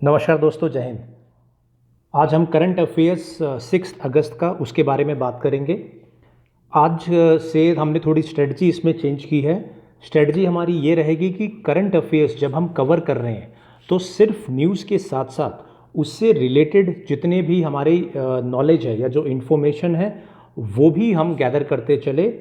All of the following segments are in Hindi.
नमस्कार दोस्तों, जय हिंद। आज हम करंट अफेयर्स 6 अगस्त का उसके बारे में बात करेंगे। आज से हमने थोड़ी स्ट्रेटजी इसमें चेंज की है। स्ट्रेटजी हमारी ये रहेगी कि करंट अफेयर्स जब हम कवर कर रहे हैं तो सिर्फ न्यूज़ के साथ साथ उससे रिलेटेड जितने भी हमारे नॉलेज है या जो इन्फॉर्मेशन है वो भी हम गैदर करते चले,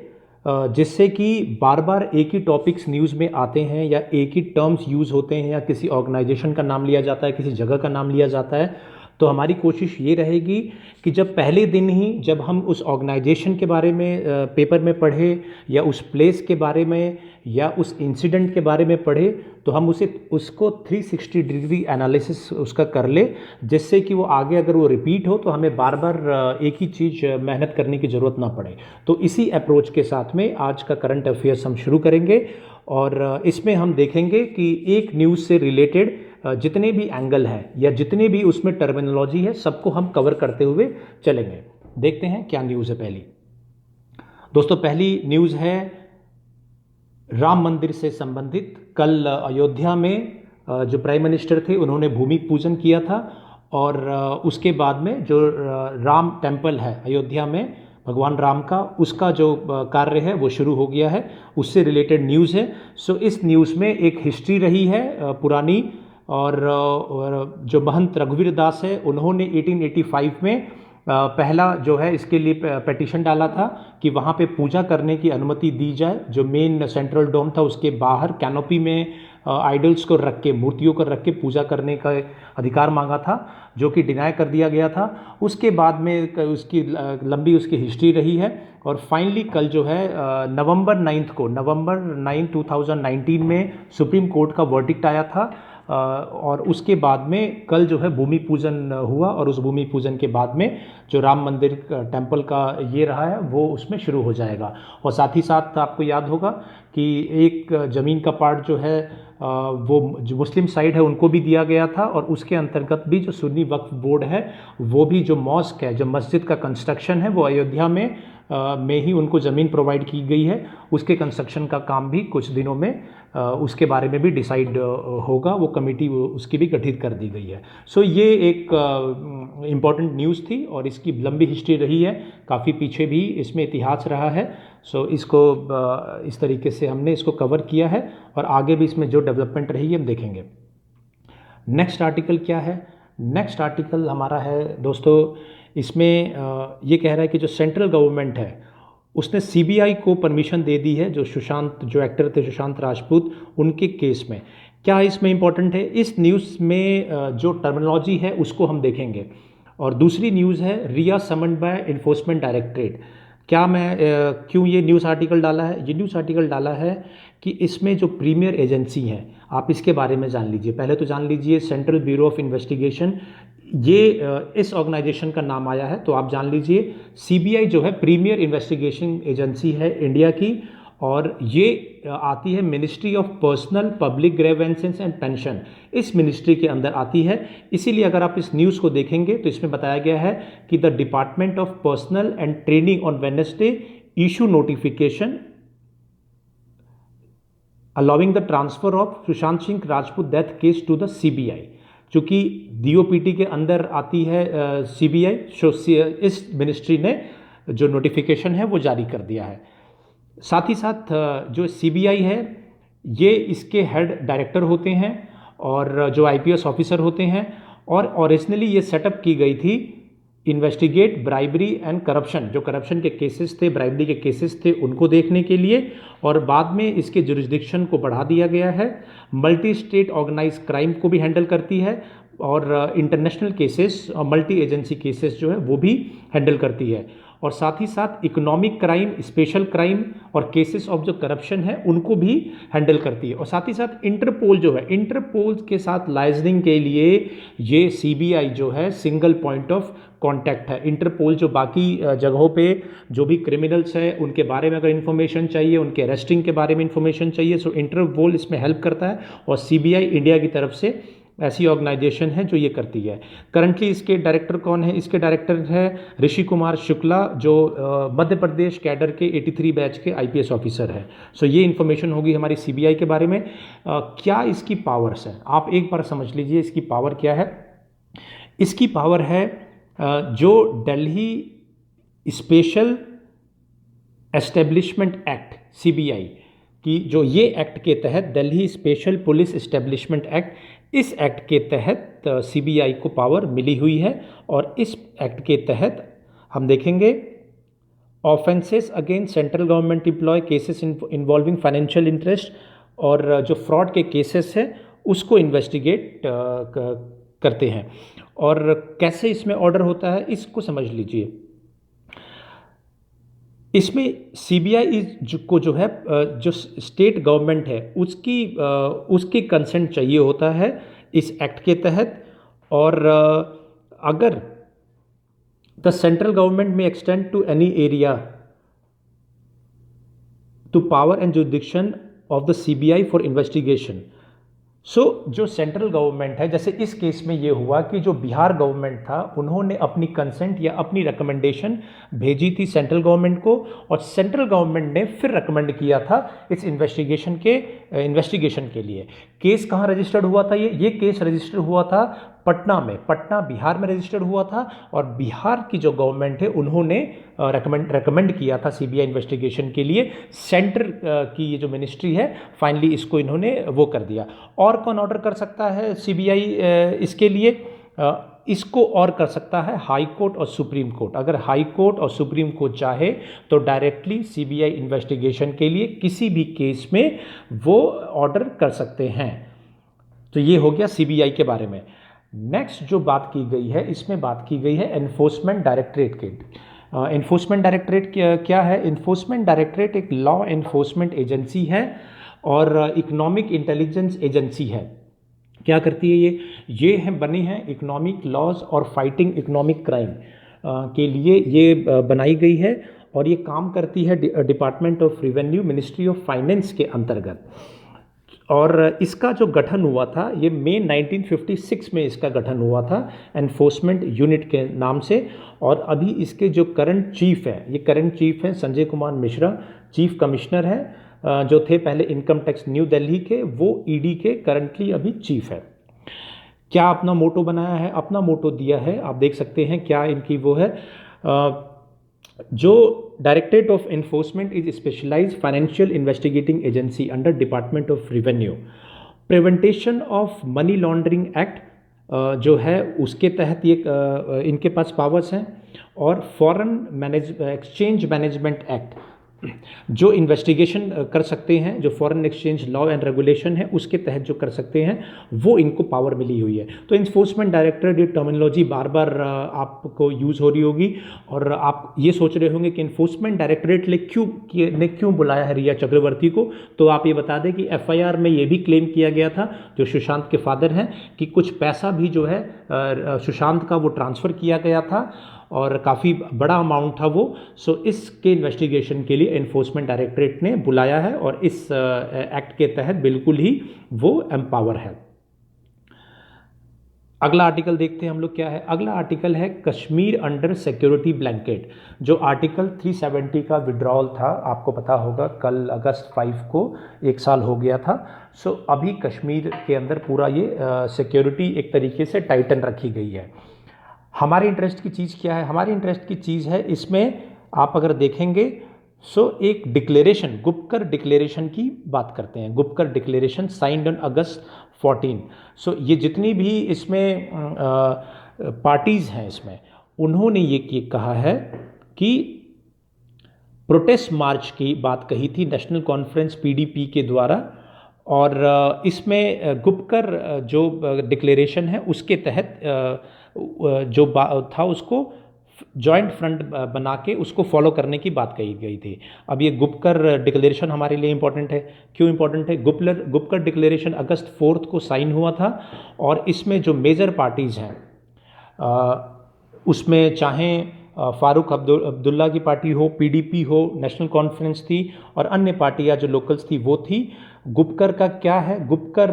जिससे कि बार बार एक ही टॉपिक्स न्यूज़ में आते हैं या एक ही टर्म्स यूज़ होते हैं या किसी ऑर्गेनाइजेशन का नाम लिया जाता है, किसी जगह का नाम लिया जाता है। तो हमारी कोशिश ये रहेगी कि जब पहले दिन ही जब हम उस ऑर्गेनाइजेशन के बारे में पेपर में पढ़े या उस प्लेस के बारे में या उस इंसिडेंट के बारे में पढ़े तो हम उसको 360 डिग्री एनालिसिस उसका कर ले, जिससे कि वो आगे अगर वो रिपीट हो तो हमें बार बार एक ही चीज़ मेहनत करने की ज़रूरत ना पड़े। तो इसी अप्रोच के साथ में आज का करंट अफेयर्स हम शुरू करेंगे और इसमें हम देखेंगे कि एक न्यूज़ से रिलेटेड जितने भी एंगल हैं या जितने भी उसमें टर्मिनोलॉजी है सबको हम कवर करते हुए चलेंगे। देखते हैं क्या न्यूज़ है। पहली दोस्तों, पहली न्यूज़ है राम मंदिर से संबंधित। कल अयोध्या में जो प्राइम मिनिस्टर थे उन्होंने भूमि पूजन किया था और उसके बाद में जो राम टेम्पल है अयोध्या में भगवान राम का, उसका जो कार्य है वो शुरू हो गया है, उससे रिलेटेड न्यूज़ है। सो इस न्यूज़ में एक हिस्ट्री रही है पुरानी, और जो महंत रघुवीर दास है उन्होंने 1885 में पहला जो है इसके लिए पेटिशन डाला था कि वहाँ पे पूजा करने की अनुमति दी जाए। जो मेन सेंट्रल डोम था उसके बाहर कैनोपी में आइडल्स को रख के, मूर्तियों को रख के पूजा करने का अधिकार मांगा था, जो कि डिनाई कर दिया गया था। उसके बाद में उसकी लंबी उसकी हिस्ट्री रही है और फाइनली कल जो है नवंबर 9 2019 में सुप्रीम कोर्ट का वर्डिक्ट आया था और उसके बाद में कल जो है भूमि पूजन हुआ और उस भूमि पूजन के बाद में जो राम मंदिर टेम्पल का ये रहा है वो उसमें शुरू हो जाएगा। और साथ ही साथ आपको याद होगा कि एक ज़मीन का पार्ट जो है वो जो मुस्लिम साइड है उनको भी दिया गया था और उसके अंतर्गत भी जो सुन्नी वक्फ बोर्ड है वो भी जो मॉस्क है, जो मस्जिद का कंस्ट्रक्शन है वो अयोध्या में ही उनको ज़मीन प्रोवाइड की गई है। उसके कंस्ट्रक्शन का काम भी कुछ दिनों में उसके बारे में भी डिसाइड होगा, वो कमेटी उसकी भी गठित कर दी गई है। सो ये एक इम्पॉर्टेंट न्यूज़ थी और इसकी लंबी हिस्ट्री रही है, काफ़ी पीछे भी इसमें इतिहास रहा है। सो इसको इस तरीके से हमने इसको कवर किया है और आगे भी इसमें जो डेवलपमेंट रही है हम देखेंगे। नेक्स्ट आर्टिकल क्या है? नेक्स्ट आर्टिकल हमारा है दोस्तों, इसमें ये कह रहा है कि जो सेंट्रल गवर्नमेंट है उसने सीबीआई को परमिशन दे दी है जो एक्टर थे सुशांत राजपूत, उनके केस में। क्या इसमें इम्पोर्टेंट है? इस न्यूज़ में जो टर्मिनोलॉजी है उसको हम देखेंगे। और दूसरी न्यूज़ है रिया समन्ड बाय इन्फोर्समेंट डायरेक्टरेट। क्यों ये न्यूज़ आर्टिकल डाला है? ये न्यूज़ आर्टिकल डाला है कि इसमें जो प्रीमियर एजेंसी हैं आप इसके बारे में जान लीजिए। पहले तो जान लीजिए सेंट्रल ब्यूरो ऑफ इन्वेस्टिगेशन, ये इस ऑर्गेनाइजेशन का नाम आया है तो आप जान लीजिए सीबीआई जो है प्रीमियर इन्वेस्टिगेशन एजेंसी है इंडिया की और ये आती है ministry of personnel public grievances and pension, इस मिनिस्ट्री के अंदर आती है। इसीलिए अगर आप इस न्यूज़ को देखेंगे तो इसमें बताया गया है कि the department of personnel and training on Wednesday issue notification allowing the transfer of Sushant Singh Rajput death case to the CBI. चूँकि डीओपीटी के अंदर आती है सीबीआई, इस मिनिस्ट्री ने जो नोटिफिकेशन है वो जारी कर दिया है। साथ ही साथ जो सीबीआई है ये इसके हेड डायरेक्टर होते हैं और जो आईपीएस ऑफिसर होते हैं और ओरिजिनली ये सेटअप की गई थी इन्वेस्टिगेट ब्राइबरी एंड करप्शन, जो करप्शन के केसेस थे, ब्राइबरी के केसेस थे, उनको देखने के लिए, और बाद में इसके जुरिस्डिक्शन को बढ़ा दिया गया है। मल्टी स्टेट ऑर्गेनाइज क्राइम को भी हैंडल करती है और इंटरनेशनल केसेस और मल्टी एजेंसी केसेस जो है वो भी हैंडल करती है। और साथ ही साथ इकोनॉमिक क्राइम, स्पेशल क्राइम और केसेस ऑफ जो करप्शन है उनको भी हैंडल करती है। और साथ ही साथ इंटरपोल जो है, इंटरपोल के साथ लाइजनिंग के लिए ये सीबीआई जो है सिंगल पॉइंट ऑफ कांटेक्ट है। इंटरपोल जो बाकी जगहों पे जो भी क्रिमिनल्स है उनके बारे में अगर इन्फॉर्मेशन चाहिए, उनके अरेस्टिंग के बारे में इन्फॉर्मेशन चाहिए, सो इंटरपोल इसमें हेल्प करता है और सीबीआई इंडिया की तरफ से ऐसी ऑर्गेनाइजेशन है जो ये करती है। करंटली इसके डायरेक्टर कौन है? इसके डायरेक्टर है ऋषि कुमार शुक्ला, जो मध्य प्रदेश कैडर के 83 बैच के आईपीएस ऑफिसर हैं। सो ये इन्फॉर्मेशन होगी हमारी सीबीआई के बारे में। क्या इसकी पावर्स हैं, आप एक बार समझ लीजिए इसकी पावर क्या है। इसकी पावर है जो Delhi special establishment act CBI की, जो ये एक्ट के तहत Delhi special police establishment act, इस एक्ट के तहत सीबीआई को पावर मिली हुई है। और इस एक्ट के तहत हम देखेंगे offences against central government employ, cases involving financial interest और जो फ्रॉड के केसेस हैं उसको इन्वेस्टिगेट करते हैं। और कैसे इसमें ऑर्डर होता है इसको समझ लीजिए। इसमें सीबीआई को जो है जो स्टेट गवर्नमेंट है उसकी कंसेंट चाहिए होता है इस एक्ट के तहत। और अगर the central government may extend to any area to power and jurisdiction of the CBI for investigation. So जो सेंट्रल गवर्नमेंट है, जैसे इस केस में ये हुआ कि जो बिहार गवर्नमेंट था उन्होंने अपनी कंसेंट या अपनी रिकमेंडेशन भेजी थी सेंट्रल गवर्नमेंट को, और सेंट्रल गवर्नमेंट ने फिर रिकमेंड किया था इस इन्वेस्टिगेशन के लिए। केस कहाँ रजिस्टर्ड हुआ था? ये केस रजिस्टर्ड हुआ था पटना में, पटना बिहार में रजिस्टर्ड हुआ था। और बिहार की जो गवर्नमेंट है उन्होंने रेकमेंड किया था सीबीआई इन्वेस्टिगेशन के लिए। सेंटर की ये जो मिनिस्ट्री है फाइनली इसको इन्होंने वो कर दिया। और कौन ऑर्डर कर सकता है सीबीआई इसके लिए? इसको और कर सकता है हाई कोर्ट और सुप्रीम कोर्ट। अगर हाई कोर्ट और सुप्रीम कोर्ट चाहे तो डायरेक्टली सीबीआई इन्वेस्टिगेशन के लिए किसी भी केस में वो ऑर्डर कर सकते हैं। तो ये हो गया सीबीआई के बारे में। नेक्स्ट जो बात की गई है, इसमें बात की गई है एनफोर्समेंट डायरेक्टरेट के। एनफोर्समेंट डायरेक्टरेट क्या है? एनफोर्समेंट डायरेक्टरेट एक लॉ एनफोर्समेंट एजेंसी है और इकोनॉमिक इंटेलिजेंस एजेंसी है। क्या करती है ये है बनी है इकोनॉमिक लॉज और फाइटिंग इकोनॉमिक क्राइम के लिए ये बनाई गई है। और ये काम करती है department of revenue, ministry of finance के अंतर्गत। और इसका जो गठन हुआ था ये मई 1956 में इसका गठन हुआ था एनफोर्समेंट यूनिट के नाम से। और अभी इसके जो करंट चीफ है, ये करंट चीफ हैं संजय कुमार मिश्रा, चीफ कमिश्नर हैं जो थे पहले इनकम टैक्स न्यू दिल्ली के, वो ईडी के करंटली अभी चीफ है। क्या अपना मोटो बनाया है? अपना मोटो दिया है, आप देख सकते हैं क्या इनकी वो है। जो directorate of enforcement is specialised financial investigating agency under department of revenue. Prevention of money laundering act जो है उसके तहत ये इनके पास पावर्स हैं। और फॉरेन एक्सचेंज मैनेजमेंट एक्ट जो इन्वेस्टिगेशन कर सकते हैं, जो foreign exchange law and regulation है उसके तहत जो कर सकते हैं, वो इनको पावर मिली हुई है। तो इन्फोर्समेंट डायरेक्टरेट, ये टर्मिनोलॉजी बार बार आपको यूज़ हो रही होगी और आप ये सोच रहे होंगे कि इन्फोर्समेंट डायरेक्टरेट ने क्यों बुलाया है रिया चक्रवर्ती को। तो आप ये बता दें कि एफआईआर में ये भी क्लेम किया गया था, जो सुशांत के फादर हैं, कि कुछ पैसा भी जो है सुशांत का वो ट्रांसफ़र किया गया था और काफ़ी बड़ा अमाउंट था वो। सो इसके इन्वेस्टिगेशन के लिए एनफोर्समेंट डायरेक्टरेट ने बुलाया है और इस एक्ट के तहत बिल्कुल ही वो एम्पावर है। अगला आर्टिकल देखते हैं हम लोग क्या है। अगला आर्टिकल है कश्मीर अंडर सिक्योरिटी ब्लैंकेट। जो आर्टिकल 370 का विड्रॉल था, आपको पता होगा कल अगस्त 5 को 1 साल हो गया था। सो अभी कश्मीर के अंदर पूरा ये सिक्योरिटी एक तरीके से टाइटन रखी गई है। हमारे इंटरेस्ट की चीज़ क्या है? हमारी इंटरेस्ट की चीज़ है इसमें आप अगर देखेंगे सो एक डिक्लेरेशन, गुपकर डिक्लेरेशन की बात करते हैं। Gupkar declaration signed on August 14। सो ये जितनी भी इसमें पार्टीज़ हैं इसमें, उन्होंने ये कहा है कि प्रोटेस्ट मार्च की बात कही थी नेशनल कॉन्फ्रेंस पीडीपी के द्वारा। और इसमें गुपकर जो डिक्लेरेशन है उसके तहत जो था उसको जॉइंट फ्रंट बना के उसको फॉलो करने की बात कही गई थी। अब ये गुपकर डिक्लेरेशन हमारे लिए इम्पॉर्टेंट है। क्यों इम्पॉर्टेंट है? गुपकर डिक्लेरेशन अगस्त 4 को साइन हुआ था और इसमें जो मेजर पार्टीज़ हैं उसमें चाहे फारूक अब्दुल्ला की पार्टी हो, पीडीपी हो, नेशनल कॉन्फ्रेंस थी और अन्य पार्टियां जो लोकल्स थी वो थी। गुपकर का क्या है? गुपकर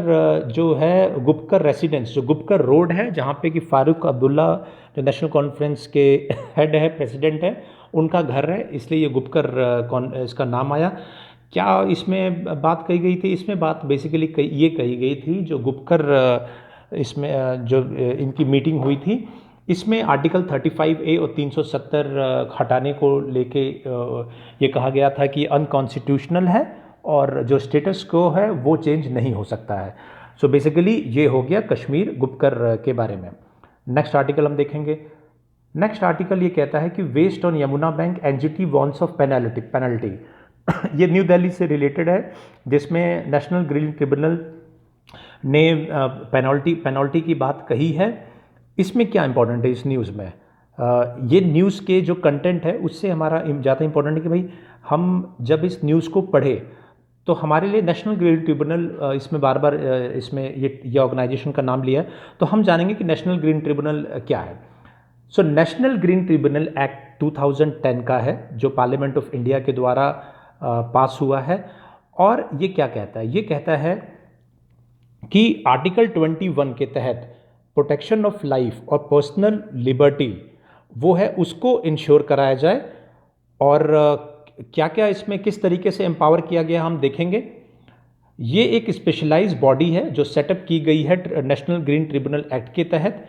जो है, गुपकर रेसिडेंस, जो गुपकर रोड है जहाँ पे कि फारूक अब्दुल्ला जो नेशनल कॉन्फ्रेंस के हेड है, प्रेसिडेंट है, उनका घर है, इसलिए ये गुपकर इसका नाम आया। क्या इसमें बात कही गई थी? इसमें बात बेसिकली ये कही गई थी, जो गुपकर इसमें जो इनकी मीटिंग हुई थी, इसमें आर्टिकल 35A और 370 हटाने को लेके ये कहा गया था कि अनकॉन्स्टिट्यूशनल है और जो स्टेटस को है वो चेंज नहीं हो सकता है। सो बेसिकली ये हो गया कश्मीर गुपकर के बारे में। नेक्स्ट आर्टिकल हम देखेंगे। नेक्स्ट आर्टिकल ये कहता है कि waste on Yamuna bank NGT warns of penalty. ये न्यू दिल्ली से रिलेटेड है, जिसमें नेशनल ग्रीन ट्रिब्यूनल ने पेनल्टी की बात कही है। इसमें क्या इंपॉर्टेंट है इस न्यूज़ में? ये न्यूज़ के जो कंटेंट है उससे हमारा ज़्यादा इंपॉर्टेंट है कि भाई हम जब इस न्यूज़ को पढ़े तो हमारे लिए नेशनल ग्रीन ट्रिब्यूनल, इसमें बार बार इसमें ये ऑर्गेनाइजेशन का नाम लिया है, तो हम जानेंगे कि नेशनल ग्रीन ट्रिब्यूनल क्या है। So national green tribunal act 2010 का है, जो पार्लियामेंट ऑफ इंडिया के द्वारा पास हुआ है। और ये क्या कहता है? ये कहता है कि आर्टिकल 21 के तहत प्रोटेक्शन ऑफ लाइफ और पर्सनल लिबर्टी वो है, उसको इंश्योर कराया जाए। और क्या क्या इसमें किस तरीके से एम्पावर किया गया हम देखेंगे। ये एक स्पेशलाइज बॉडी है जो सेटअप की गई है नेशनल ग्रीन ट्रिब्यूनल एक्ट के तहत,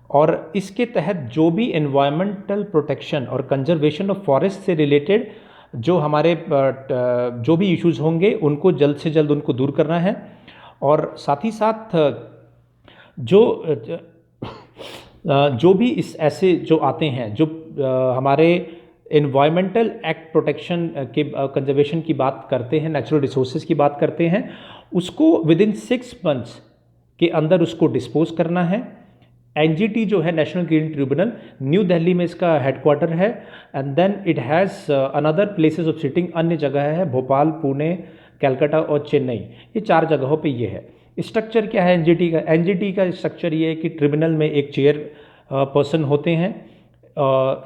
और इसके तहत जो भी एनवायरमेंटल प्रोटेक्शन और कंजर्वेशन ऑफ फॉरेस्ट से रिलेटेड जो हमारे जो भी इश्यूज होंगे उनको जल्द से जल्द उनको दूर करना है। और साथ ही साथ जो भी इस ऐसे जो आते हैं, जो हमारे एनवायरमेंटल एक्ट प्रोटेक्शन के कंजर्वेशन की बात करते हैं, नेचुरल रिसोर्सेज की बात करते हैं, उसको विदिन 6 मंथ्स के अंदर उसको डिस्पोज करना है। एनजीटी जो है national green tribunal, new Delhi में इसका हेडक्वार्टर है, and then it has another places of sitting, अन्य जगह है भोपाल, पुणे, कलकत्ता और चेन्नई, ये 4 जगहों पे ये है। स्ट्रक्चर क्या है एनजीटी का? एनजीटी का स्ट्रक्चर ये है कि ट्रिब्यूनल में एक चेयर पर्सन होते हैं,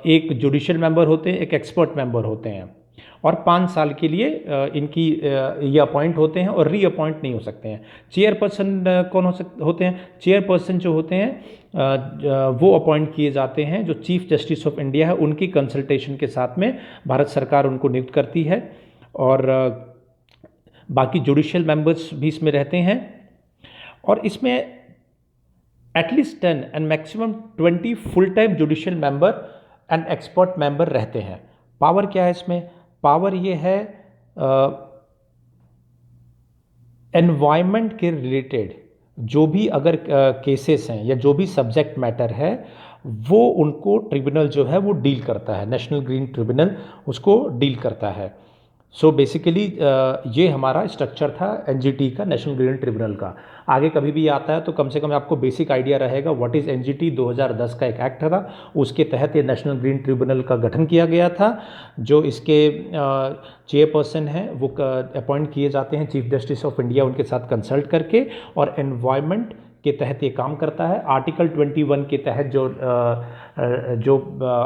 एक जुडिशियल मेंबर होते हैं, एक एक्सपर्ट मेंबर होते हैं, और 5 साल के लिए इनकी ये अपॉइंट होते हैं और रीअपॉइंट नहीं हो सकते हैं। चेयरपर्सन कौन होते हैं? चेयरपर्सन जो होते हैं वो अपॉइंट किए जाते हैं जो चीफ जस्टिस ऑफ इंडिया है, उनकी कंसल्टेशन के साथ में भारत सरकार उनको नियुक्त करती है। और बाकी जुडिशियल मेंबर्स भी इसमें रहते हैं, और इसमें at least 10 and maximum 20 full time judicial member and expert member रहते हैं। पावर क्या है इसमें? पावर ये है एनवायरनमेंट के रिलेटेड जो भी अगर केसेस हैं या जो भी सब्जेक्ट मैटर है, वो उनको ट्रिब्यूनल जो है वो डील करता है, नेशनल ग्रीन ट्रिब्यूनल उसको डील करता है। सो बेसिकली ये हमारा स्ट्रक्चर था एनजीटी का, नेशनल ग्रीन ट्रिब्यूनल का। आगे कभी भी आता है तो कम से कम आपको बेसिक आइडिया रहेगा व्हाट इज़ एनजीटी। 2010 का एक एक्ट था, उसके तहत ये नेशनल ग्रीन ट्रिब्यूनल का गठन किया गया था। जो इसके चेयरपर्सन हैं वो अपॉइंट किए जाते हैं चीफ जस्टिस ऑफ इंडिया, उनके साथ कंसल्ट करके, और एनवायरनमेंट के तहत ये काम करता है। आर्टिकल 21 के तहत जो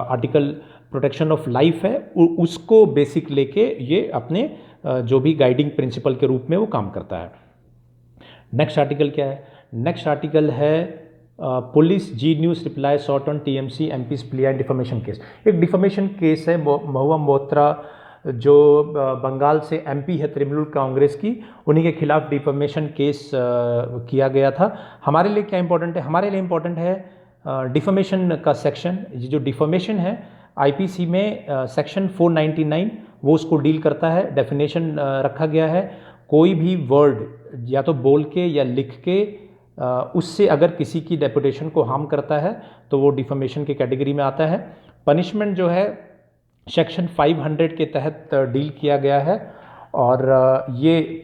आर्टिकल प्रोटेक्शन ऑफ लाइफ है उसको बेसिक लेके ये अपने जो भी गाइडिंग प्रिंसिपल के रूप में वो काम करता है। नेक्स्ट आर्टिकल क्या है? नेक्स्ट आर्टिकल है police Zee news reply sought on TMC MPs plea and defamation case. एक डिफमेशन केस है महुआ मोइत्रा, जो बंगाल से एमपी है तृणमूल कांग्रेस की, उन्हीं के खिलाफ डिफमेशन केस किया गया था। हमारे लिए क्या इंपॉर्टेंट है? हमारे लिए इंपॉर्टेंट है डिफमेशन का सेक्शन। ये जो डिफमेशन है आईपीसी में सेक्शन 499 वो उसको डील करता है। डेफिनेशन रखा गया है, कोई भी वर्ड या तो बोल के या लिख के उससे अगर किसी की रेपुटेशन को हार्म करता है तो वो डिफमेशन के कैटेगरी में आता है। पनिशमेंट जो है सेक्शन 500 के तहत डील किया गया है, और ये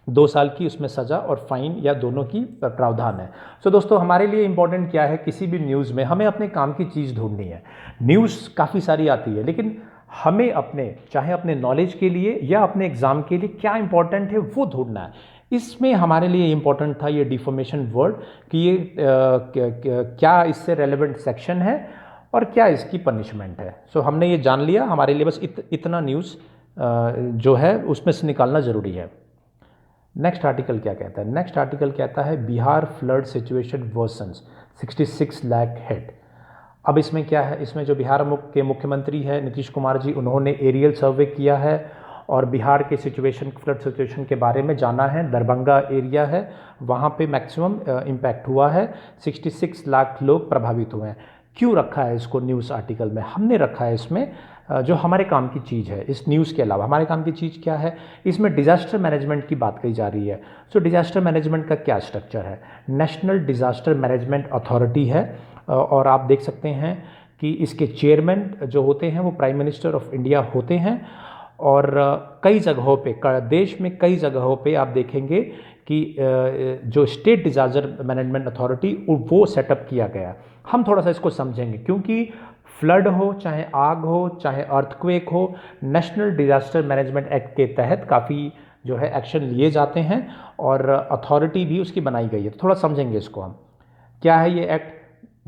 2 साल की उसमें सज़ा और फाइन या दोनों की प्रावधान है। सो दोस्तों, हमारे लिए इम्पोर्टेंट क्या है? किसी भी न्यूज़ में हमें अपने काम की चीज़ ढूंढनी है। न्यूज़ काफ़ी सारी आती है, लेकिन हमें अपने चाहे अपने नॉलेज के लिए या अपने एग्ज़ाम के लिए क्या इंपॉर्टेंट है वो ढूंढना है। इसमें हमारे लिए इम्पॉर्टेंट था ये डिफमेशन वर्ड कि ये क्या इससे रेलेवेंट सेक्शन है और क्या इसकी पनिशमेंट है। सो हमने ये जान लिया। हमारे लिए बस इतना न्यूज़ जो है उसमें से निकालना ज़रूरी है। नेक्स्ट आर्टिकल क्या कहता है? नेक्स्ट आर्टिकल कहता है Bihar flood situation versions 66 lakh head. अब इसमें क्या है? इसमें जो बिहार के मुख्यमंत्री है नीतीश कुमार जी, उन्होंने एरियल सर्वे किया है और बिहार के सिचुएशन, फ्लड सिचुएशन के बारे में जाना है। दरभंगा एरिया है, वहाँ पे मैक्सिमम इम्पैक्ट हुआ है, 66 लाख लोग प्रभावित हुए हैं। क्यों रखा है इसको न्यूज़ आर्टिकल में? हमने रखा है इसमें जो हमारे काम की चीज़ है। इस न्यूज़ के अलावा हमारे काम की चीज़ क्या है? इसमें डिज़ास्टर मैनेजमेंट की बात कही जा रही है। सो डिज़ास्टर मैनेजमेंट का क्या स्ट्रक्चर है? नेशनल डिज़ास्टर मैनेजमेंट अथॉरिटी है और आप देख सकते हैं कि इसके चेयरमैन जो होते हैं वो प्राइम मिनिस्टर ऑफ इंडिया होते हैं। और कई जगहों पे, देश में कई जगहों पे आप देखेंगे कि जो स्टेट डिज़ास्टर मैनेजमेंट अथॉरिटी वो सेटअप किया गया। हम थोड़ा सा इसको समझेंगे, क्योंकि फ्लड हो, चाहे आग हो, चाहे अर्थक्वेक हो, नेशनल डिज़ास्टर मैनेजमेंट एक्ट के तहत काफ़ी जो है एक्शन लिए जाते हैं और अथॉरिटी भी उसकी बनाई गई है। तो थोड़ा समझेंगे इसको हम। क्या है ये एक्ट?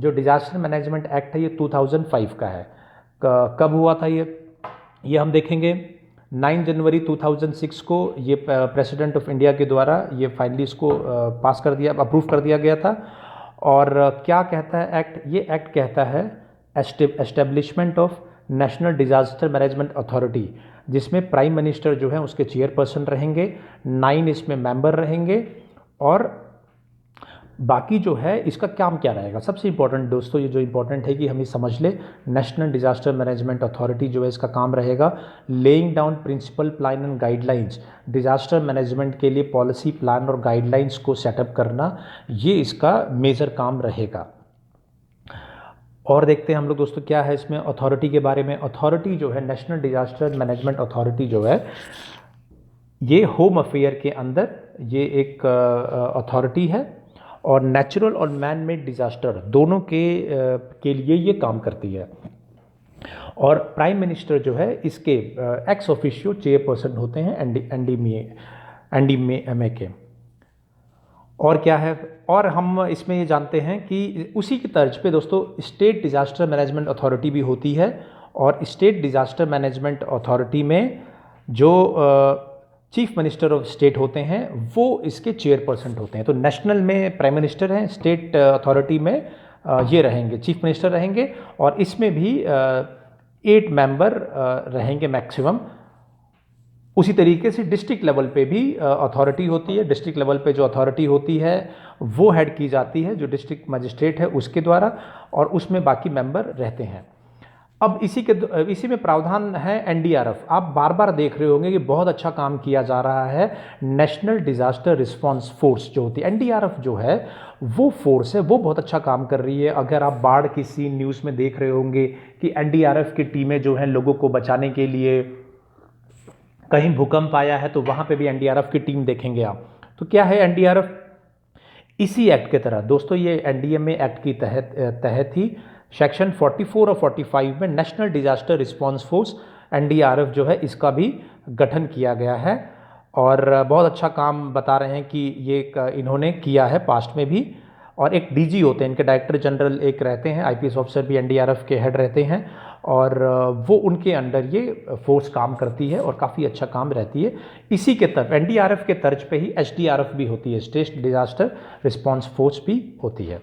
जो डिज़ास्टर मैनेजमेंट एक्ट है ये 2005 का है। कब हुआ था ये हम देखेंगे। 9 जनवरी 2006 को ये प्रेसिडेंट ऑफ इंडिया के द्वारा ये फाइनली इसको पास कर दिया, अप्रूव कर दिया गया था। और क्या कहता है एक्ट? ये एक्ट कहता है establishment of national disaster management authority, जिसमें प्राइम मिनिस्टर जो है उसके चेयरपर्सन रहेंगे, 9 इसमें मेंबर रहेंगे। और बाकी जो है इसका काम क्या रहेगा? सबसे इम्पोर्टेंट दोस्तों, ये जो इम्पोर्टेंट है कि हम ये समझ ले, नेशनल डिज़ास्टर मैनेजमेंट अथॉरिटी जो है इसका काम रहेगा laying down principle, plan and guidelines. Disaster management के लिए पॉलिसी, प्लान और गाइडलाइंस को सेटअप करना, ये इसका मेजर काम रहेगा। और देखते हैं हम लोग दोस्तों क्या है इसमें अथॉरिटी के बारे में। अथॉरिटी जो है, नेशनल डिज़ास्टर मैनेजमेंट अथॉरिटी जो है, ये होम अफेयर के अंदर ये एक अथॉरिटी है और नेचुरल और मैन मेड डिज़ास्टर दोनों के लिए ये काम करती है। और प्राइम मिनिस्टर जो है इसके एक्स ऑफिशियो चेयरपर्सन होते हैं एनडीएमए के। और क्या है? और हम इसमें ये जानते हैं कि उसी की तर्ज पे दोस्तों स्टेट डिज़ास्टर मैनेजमेंट अथॉरिटी भी होती है। और स्टेट डिज़ास्टर मैनेजमेंट अथॉरिटी में जो चीफ मिनिस्टर ऑफ स्टेट होते हैं वो इसके चेयरपर्सन होते हैं। तो नेशनल में प्राइम मिनिस्टर हैं, स्टेट अथॉरिटी में ये रहेंगे, चीफ मिनिस्टर रहेंगे। और इसमें भी 8 मेंबर रहेंगे मैक्सिमम। उसी तरीके से डिस्ट्रिक्ट लेवल पे भी अथॉरिटी होती है। डिस्ट्रिक्ट लेवल पे जो अथॉरिटी होती है वो हेड की जाती है जो डिस्ट्रिक्ट मजिस्ट्रेट है उसके द्वारा, और उसमें बाकी मेंबर रहते हैं। अब इसी में प्रावधान है एनडीआरएफ। आप बार बार देख रहे होंगे कि बहुत अच्छा काम किया जा रहा है। नेशनल डिज़ास्टर रिस्पांस फोर्स जो होती है, एनडीआरएफ जो है वो फोर्स है, वो बहुत अच्छा काम कर रही है। अगर आप बाढ़ की सीन न्यूज़ में देख रहे होंगे कि एनडीआरएफ की टीमें जो हैं लोगों को बचाने के लिए, कहीं भूकंप आया है तो वहाँ पे भी एनडीआरएफ की टीम देखेंगे आप। तो क्या है एनडीआरएफ? इसी एक्ट के तरह दोस्तों, ये एनडीएमए एक्ट की तहत ही सेक्शन 44 और 45 में national disaster response force NDRF जो है इसका भी गठन किया गया है। और बहुत अच्छा काम बता रहे हैं कि ये इन्होंने किया है पास्ट में भी। और एक डीजी होते हैं, इनके डायरेक्टर जनरल एक रहते हैं, आईपीएस ऑफिसर भी एनडीआरएफ के हेड रहते हैं, और वो उनके अंडर ये फोर्स काम करती है और काफ़ी अच्छा काम रहती है। इसी के तरफ एनडीआरएफ के तर्ज पे ही एसडीआरएफ भी होती है, स्टेट डिज़ास्टर रिस्पांस फोर्स भी होती है।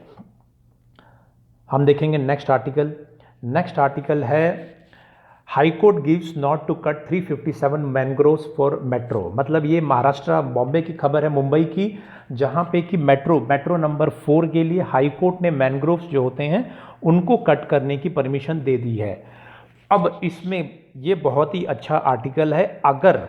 हम देखेंगे नेक्स्ट आर्टिकल। नेक्स्ट आर्टिकल है high court gives not to cut 357 mangroves for metro. मतलब ये महाराष्ट्र बॉम्बे की खबर है, मुंबई की, जहाँ पे कि मेट्रो नंबर 4 के लिए हाई कोर्ट ने मैंग्रोव्स जो होते हैं उनको कट करने की परमिशन दे दी है। अब इसमें ये बहुत ही अच्छा आर्टिकल है। अगर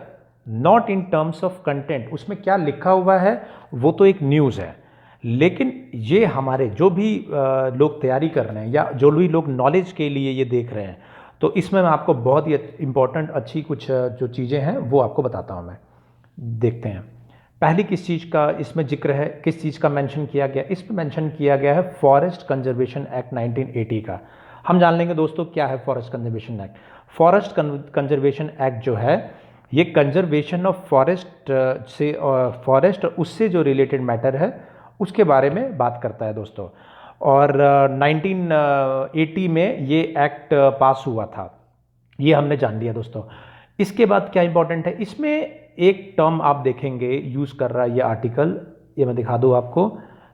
not in terms of content, उसमें क्या लिखा हुआ है वो तो एक न्यूज़ है, लेकिन ये हमारे जो भी लोग तैयारी कर रहे हैं या जो भी लोग नॉलेज के लिए ये देख रहे हैं, तो इसमें मैं आपको बहुत ही इंपॉर्टेंट अच्छी कुछ जो चीज़ें हैं वो आपको बताता हूँ मैं। देखते हैं पहली किस चीज़ का इसमें जिक्र है, किस चीज़ का मेंशन किया गया। इसमें मेंशन किया गया है फॉरेस्ट कंजर्वेशन एक्ट 1980 का। हम जान लेंगे दोस्तों क्या है forest conservation act. Forest conservation act जो है ये कंजर्वेशन ऑफ फॉरेस्ट से फॉरेस्ट उससे जो रिलेटेड मैटर है उसके बारे में बात करता है दोस्तों। और 1980 में ये एक्ट पास हुआ था, ये हमने जान लिया दोस्तों। इसके बाद क्या इंपॉर्टेंट है, इसमें एक टर्म आप देखेंगे यूज़ कर रहा है ये आर्टिकल, ये मैं दिखा दूँ आपको।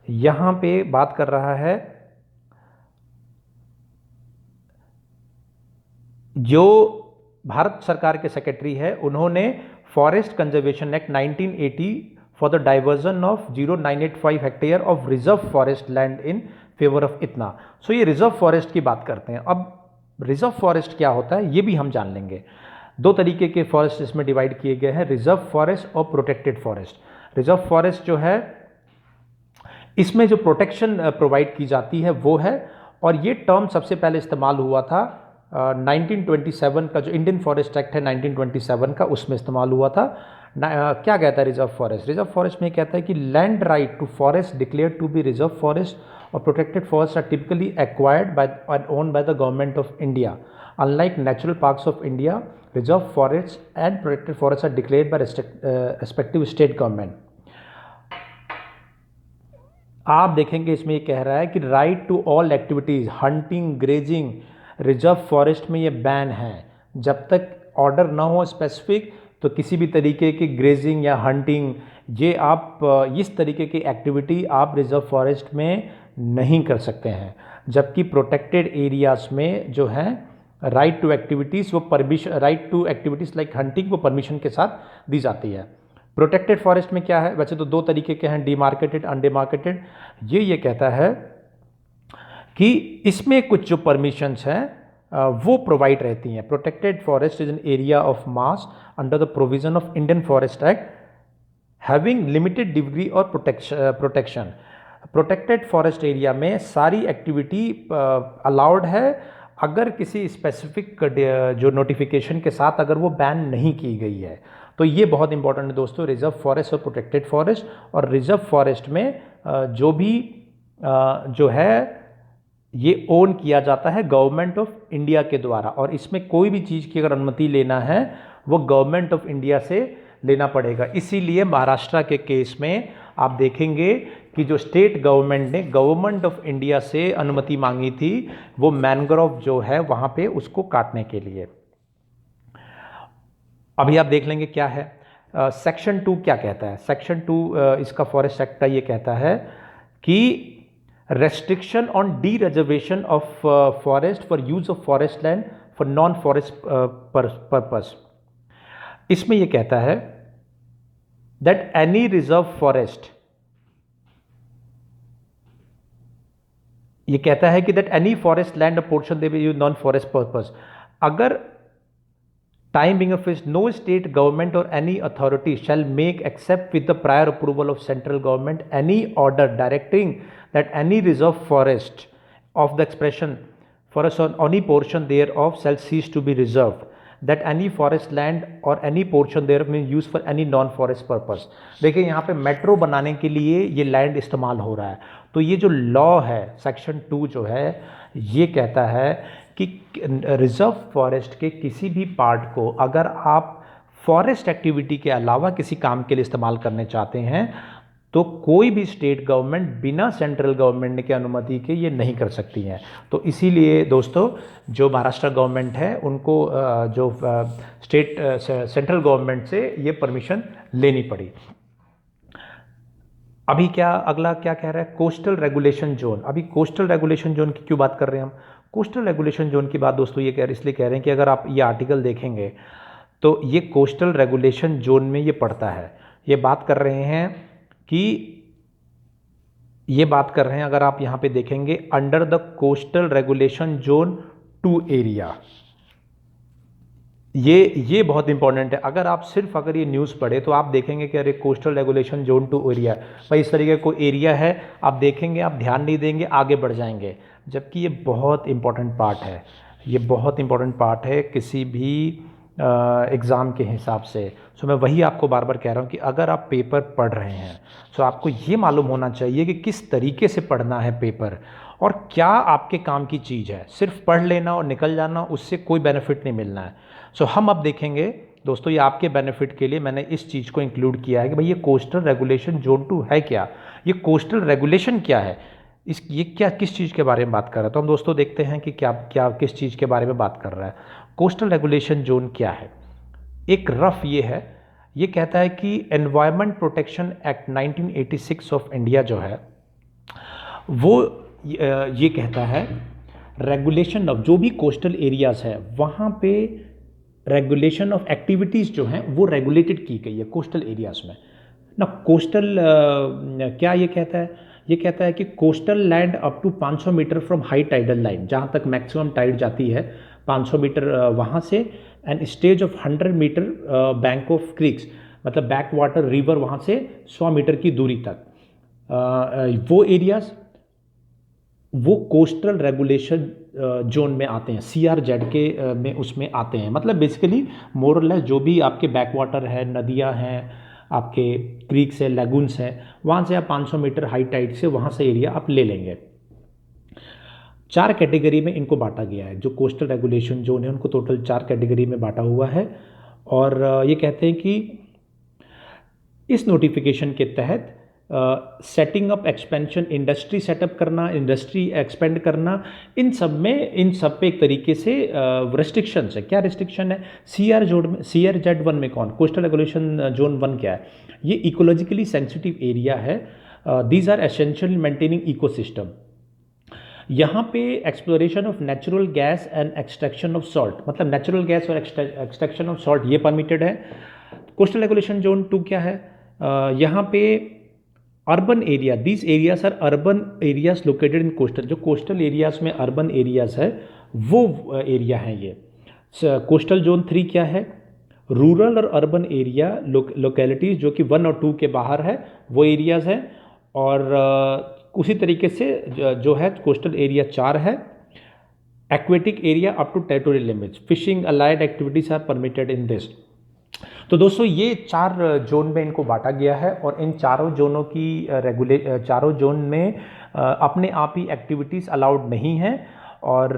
यहाँ पे बात कर रहा है जो भारत सरकार के सेक्रेटरी है, उन्होंने forest conservation act 1980 for the diversion of 0985 hectare of reserve forest land in favour of इतना। सो ये रिजर्व फॉरेस्ट की बात करते हैं। अब रिजर्व फॉरेस्ट क्या होता है ये भी हम जान लेंगे। दो तरीके के फॉरेस्ट इसमें डिवाइड किए गए हैं, रिजर्व फॉरेस्ट और प्रोटेक्टेड फॉरेस्ट। रिजर्व फॉरेस्ट जो है इसमें जो प्रोटेक्शन प्रोवाइड की जाती है वो है, और ये टर्म सबसे पहले इस्तेमाल हुआ था 1927 का जो इंडियन फॉरेस्ट एक्ट है 1927 का, उसमें इस्तेमाल हुआ था। क्या कहता है रिजर्व फॉरेस्ट? रिजर्व फॉरेस्ट में कहता है कि land right to forest declare to be reserve forest और protected forest are typically acquired by and owned by the government of India. Unlike natural parks of India, reserve forest and protected forest are declared by respective state government. आप देखेंगे इसमें ये कह रहा है कि right to all activities, hunting, grazing, reserve forest में ये बैन है। जब तक ऑर्डर ना हो स्पेसिफिक, तो किसी भी तरीके की ग्रेजिंग या हंटिंग, ये आप इस तरीके की एक्टिविटी आप रिजर्व फॉरेस्ट में नहीं कर सकते हैं। जबकि प्रोटेक्टेड एरियाज में जो है राइट टू एक्टिविटीज़, वो permission, right to activities like hunting, वो परमिशन के साथ दी जाती है। प्रोटेक्टेड फॉरेस्ट में क्या है? वैसे तो दो तरीके के हैं, डिमार्केटेड, अनडिमार्केटेड। ये कहता है कि इसमें कुछ जो परमिशंस हैं वो प्रोवाइड रहती हैं। Protected forest is an area of mass under the provision of Indian forest act having limited degree और प्रोटेक्शन। प्रोटेक्टेड फॉरेस्ट एरिया में सारी एक्टिविटी अलाउड है, अगर किसी स्पेसिफिक जो नोटिफिकेशन के साथ अगर वो बैन नहीं की गई है। तो ये बहुत इंपॉर्टेंट है दोस्तों, रिजर्व फॉरेस्ट और प्रोटेक्टेड फॉरेस्ट। और रिजर्व फॉरेस्ट में जो भी जो है ये ओन किया जाता है गवर्नमेंट ऑफ इंडिया के द्वारा, और इसमें कोई भी चीज़ की अगर अनुमति लेना है वो गवर्नमेंट ऑफ इंडिया से लेना पड़ेगा। इसीलिए महाराष्ट्र के केस में आप देखेंगे कि जो स्टेट गवर्नमेंट ने गवर्नमेंट ऑफ इंडिया से अनुमति मांगी थी वो मैनग्रोव जो है वहाँ पे उसको काटने के लिए। अभी आप देख लेंगे क्या है। सेक्शन 2 क्या कहता है? सेक्शन 2 इसका फॉरेस्ट एक्ट का ये कहता है कि restriction on dereservation of forest for use of forest land for non-forest purpose। इसमें ये कहता है that any reserve forest, ये कहता है कि that any forest land or portion they will use non-forest purpose। अगर time being of which no state government or any authority shall make except with the prior approval of central government any order directing that any reserve forest of the expression forest on any portion thereof shall cease to be reserved, that any forest land or any portion thereof may use for any non forest purpose। देखिए यहाँ पे मेट्रो बनाने के लिए ये लैंड इस्तेमाल हो रहा है। तो ये जो लॉ है सेक्शन 2 जो है ये कहता है कि रिजर्व फॉरेस्ट के किसी भी पार्ट को अगर आप फॉरेस्ट एक्टिविटी के अलावा किसी काम के लिए इस्तेमाल करने चाहते हैं तो कोई भी स्टेट गवर्नमेंट बिना सेंट्रल गवर्नमेंट की अनुमति के ये नहीं कर सकती हैं। तो इसीलिए दोस्तों जो महाराष्ट्र गवर्नमेंट है उनको जो स्टेट सेंट्रल गवर्नमेंट से ये परमिशन लेनी पड़ी। अभी क्या अगला क्या कह रहा है? Coastal regulation zone. अभी कोस्टल रेगुलेशन जोन की क्यों बात कर रहे हैं हम? कोस्टल रेगुलेशन जोन की बात दोस्तों ये इसलिए कह रहे हैं कि अगर आप ये आर्टिकल देखेंगे तो ये कोस्टल रेगुलेशन जोन में ये पड़ता है। ये बात कर रहे हैं कि ये बात कर रहे हैं, अगर आप यहाँ पे देखेंगे under the coastal regulation zone 2 area, ये बहुत इंपॉर्टेंट है। अगर आप सिर्फ अगर ये न्यूज़ पढ़े तो आप देखेंगे कि अरे कोस्टल रेगुलेशन जोन 2 एरिया, भाई इस तरीके का कोई एरिया है, आप देखेंगे, आप ध्यान नहीं देंगे, आगे बढ़ जाएंगे। जबकि ये बहुत इंपॉर्टेंट पार्ट है, ये बहुत इंपॉर्टेंट पार्ट है किसी भी एग्ज़ाम के हिसाब से। सो मैं वही आपको बार बार कह रहा हूँ कि अगर आप पेपर पढ़ रहे हैं तो आपको ये मालूम होना चाहिए कि किस तरीके से पढ़ना है पेपर और क्या आपके काम की चीज़ है। सिर्फ पढ़ लेना और निकल जाना, उससे कोई बेनिफिट नहीं मिलना है। सो हम अब देखेंगे दोस्तों, ये आपके बेनिफिट के लिए मैंने इस चीज़ को इंक्लूड किया है कि भाई ये कोस्टल रेगुलेशन जोन 2 है क्या, ये कोस्टल रेगुलेशन क्या है, ये क्या किस चीज़ के बारे में बात कर रहा है। तो हम दोस्तों देखते हैं कि क्या किस चीज़ के बारे में बात कर रहा है। कोस्टल रेगुलेशन जोन क्या है? एक रफ ये है ये कहता है कि environment protection act 1986 of India जो है वो ये कहता है रेगुलेशन ऑफ जो भी कोस्टल एरियाज़ है वहाँ पे रेगुलेशन ऑफ एक्टिविटीज़ जो हैं वो रेगुलेटेड की गई है कोस्टल एरियाज़ में ना। कोस्टल क्या ये कहता है? ये कहता है कि coastal land up to 500 metre from high tidal line, जहाँ तक मैक्सिमम टाइड जाती है 500 मीटर वहाँ से, and stage of 100 metre bank of creeks, मतलब बैक वाटर रिवर वहाँ से 100 मीटर की दूरी तक वो एरियाज़ वो कोस्टल रेगुलेशन जोन में आते हैं, CRZ के में उसमें आते हैं। मतलब बेसिकली मोर और लेस जो भी आपके बैक वाटर है, नदियाँ हैं, आपके क्रीक्स है, लगून्स हैं, वहाँ से आप 500 मीटर हाई टाइड से वहाँ से एरिया आप ले लेंगे। 4 कैटेगरी में इनको बांटा गया है। जो कोस्टल रेगुलेशन जोन है उनको टोटल 4 कैटेगरी में बांटा हुआ है। और ये कहते हैं कि इस नोटिफिकेशन के तहत setting up expansion, industry setup करना, इंडस्ट्री एक्सपेंड करना, इन सब पे एक तरीके से रिस्ट्रिक्शंस है। क्या रिस्ट्रिक्शन है? CRZ1 में कौन? कोस्टल रेगुलेशन जोन 1 क्या है? ये इकोलॉजिकली सेंसिटिव एरिया है। These are essential maintaining ecosystem. यहाँ पे exploration of natural gas and extraction of salt, मतलब नेचुरल गैस और एक्सट्रैक्शन ऑफ सॉल्ट ये परमिटेड है। कोस्टल रेगुलेशन जोन 2 क्या है? यहाँ पे urban area, these areas are urban areas located in coastal, जो कोस्टल एरियाज में अर्बन एरियाज है वो एरिया हैं ये। कोस्टल जोन 3 क्या है? रूरल और अर्बन एरिया लोकेलिटीज़ जो कि 1 और 2 के बाहर है वो एरियाज़ हैं। और उसी तरीके से जो है कोस्टल एरिया 4 है। Aquatic area up to territorial limits, fishing allied activities are permitted in this. तो दोस्तों ये 4 जोन में इनको बांटा गया है और इन चारों जोनों की चारों जोन में अपने आप ही एक्टिविटीज़ अलाउड नहीं हैं और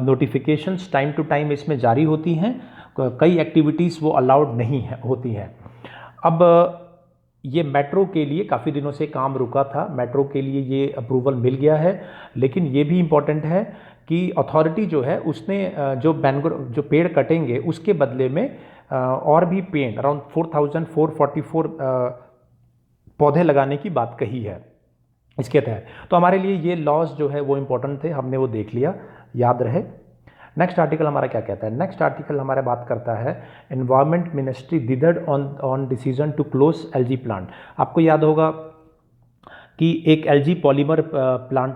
नोटिफिकेशंस टाइम टू टाइम इसमें जारी होती हैं। कई एक्टिविटीज़ वो अलाउड नहीं है होती हैं। अब ये मेट्रो के लिए काफ़ी दिनों से काम रुका था, मेट्रो के लिए ये अप्रूवल मिल गया है, लेकिन ये भी इम्पॉर्टेंट है कि अथॉरिटी जो है उसने जो पेड़ कटेंगे उसके बदले में और भी पेड़ अराउंड 4444 पौधे लगाने की बात कही है इसके तहत। तो हमारे लिए ये लॉज जो है वो इम्पोर्टेंट थे, हमने वो देख लिया, याद रहे। नेक्स्ट आर्टिकल हमारा क्या कहता है? नेक्स्ट आर्टिकल हमारा बात करता है environment ministry did on decision to close LG plant. आपको याद होगा कि एक एलजी पॉलीमर प्लांट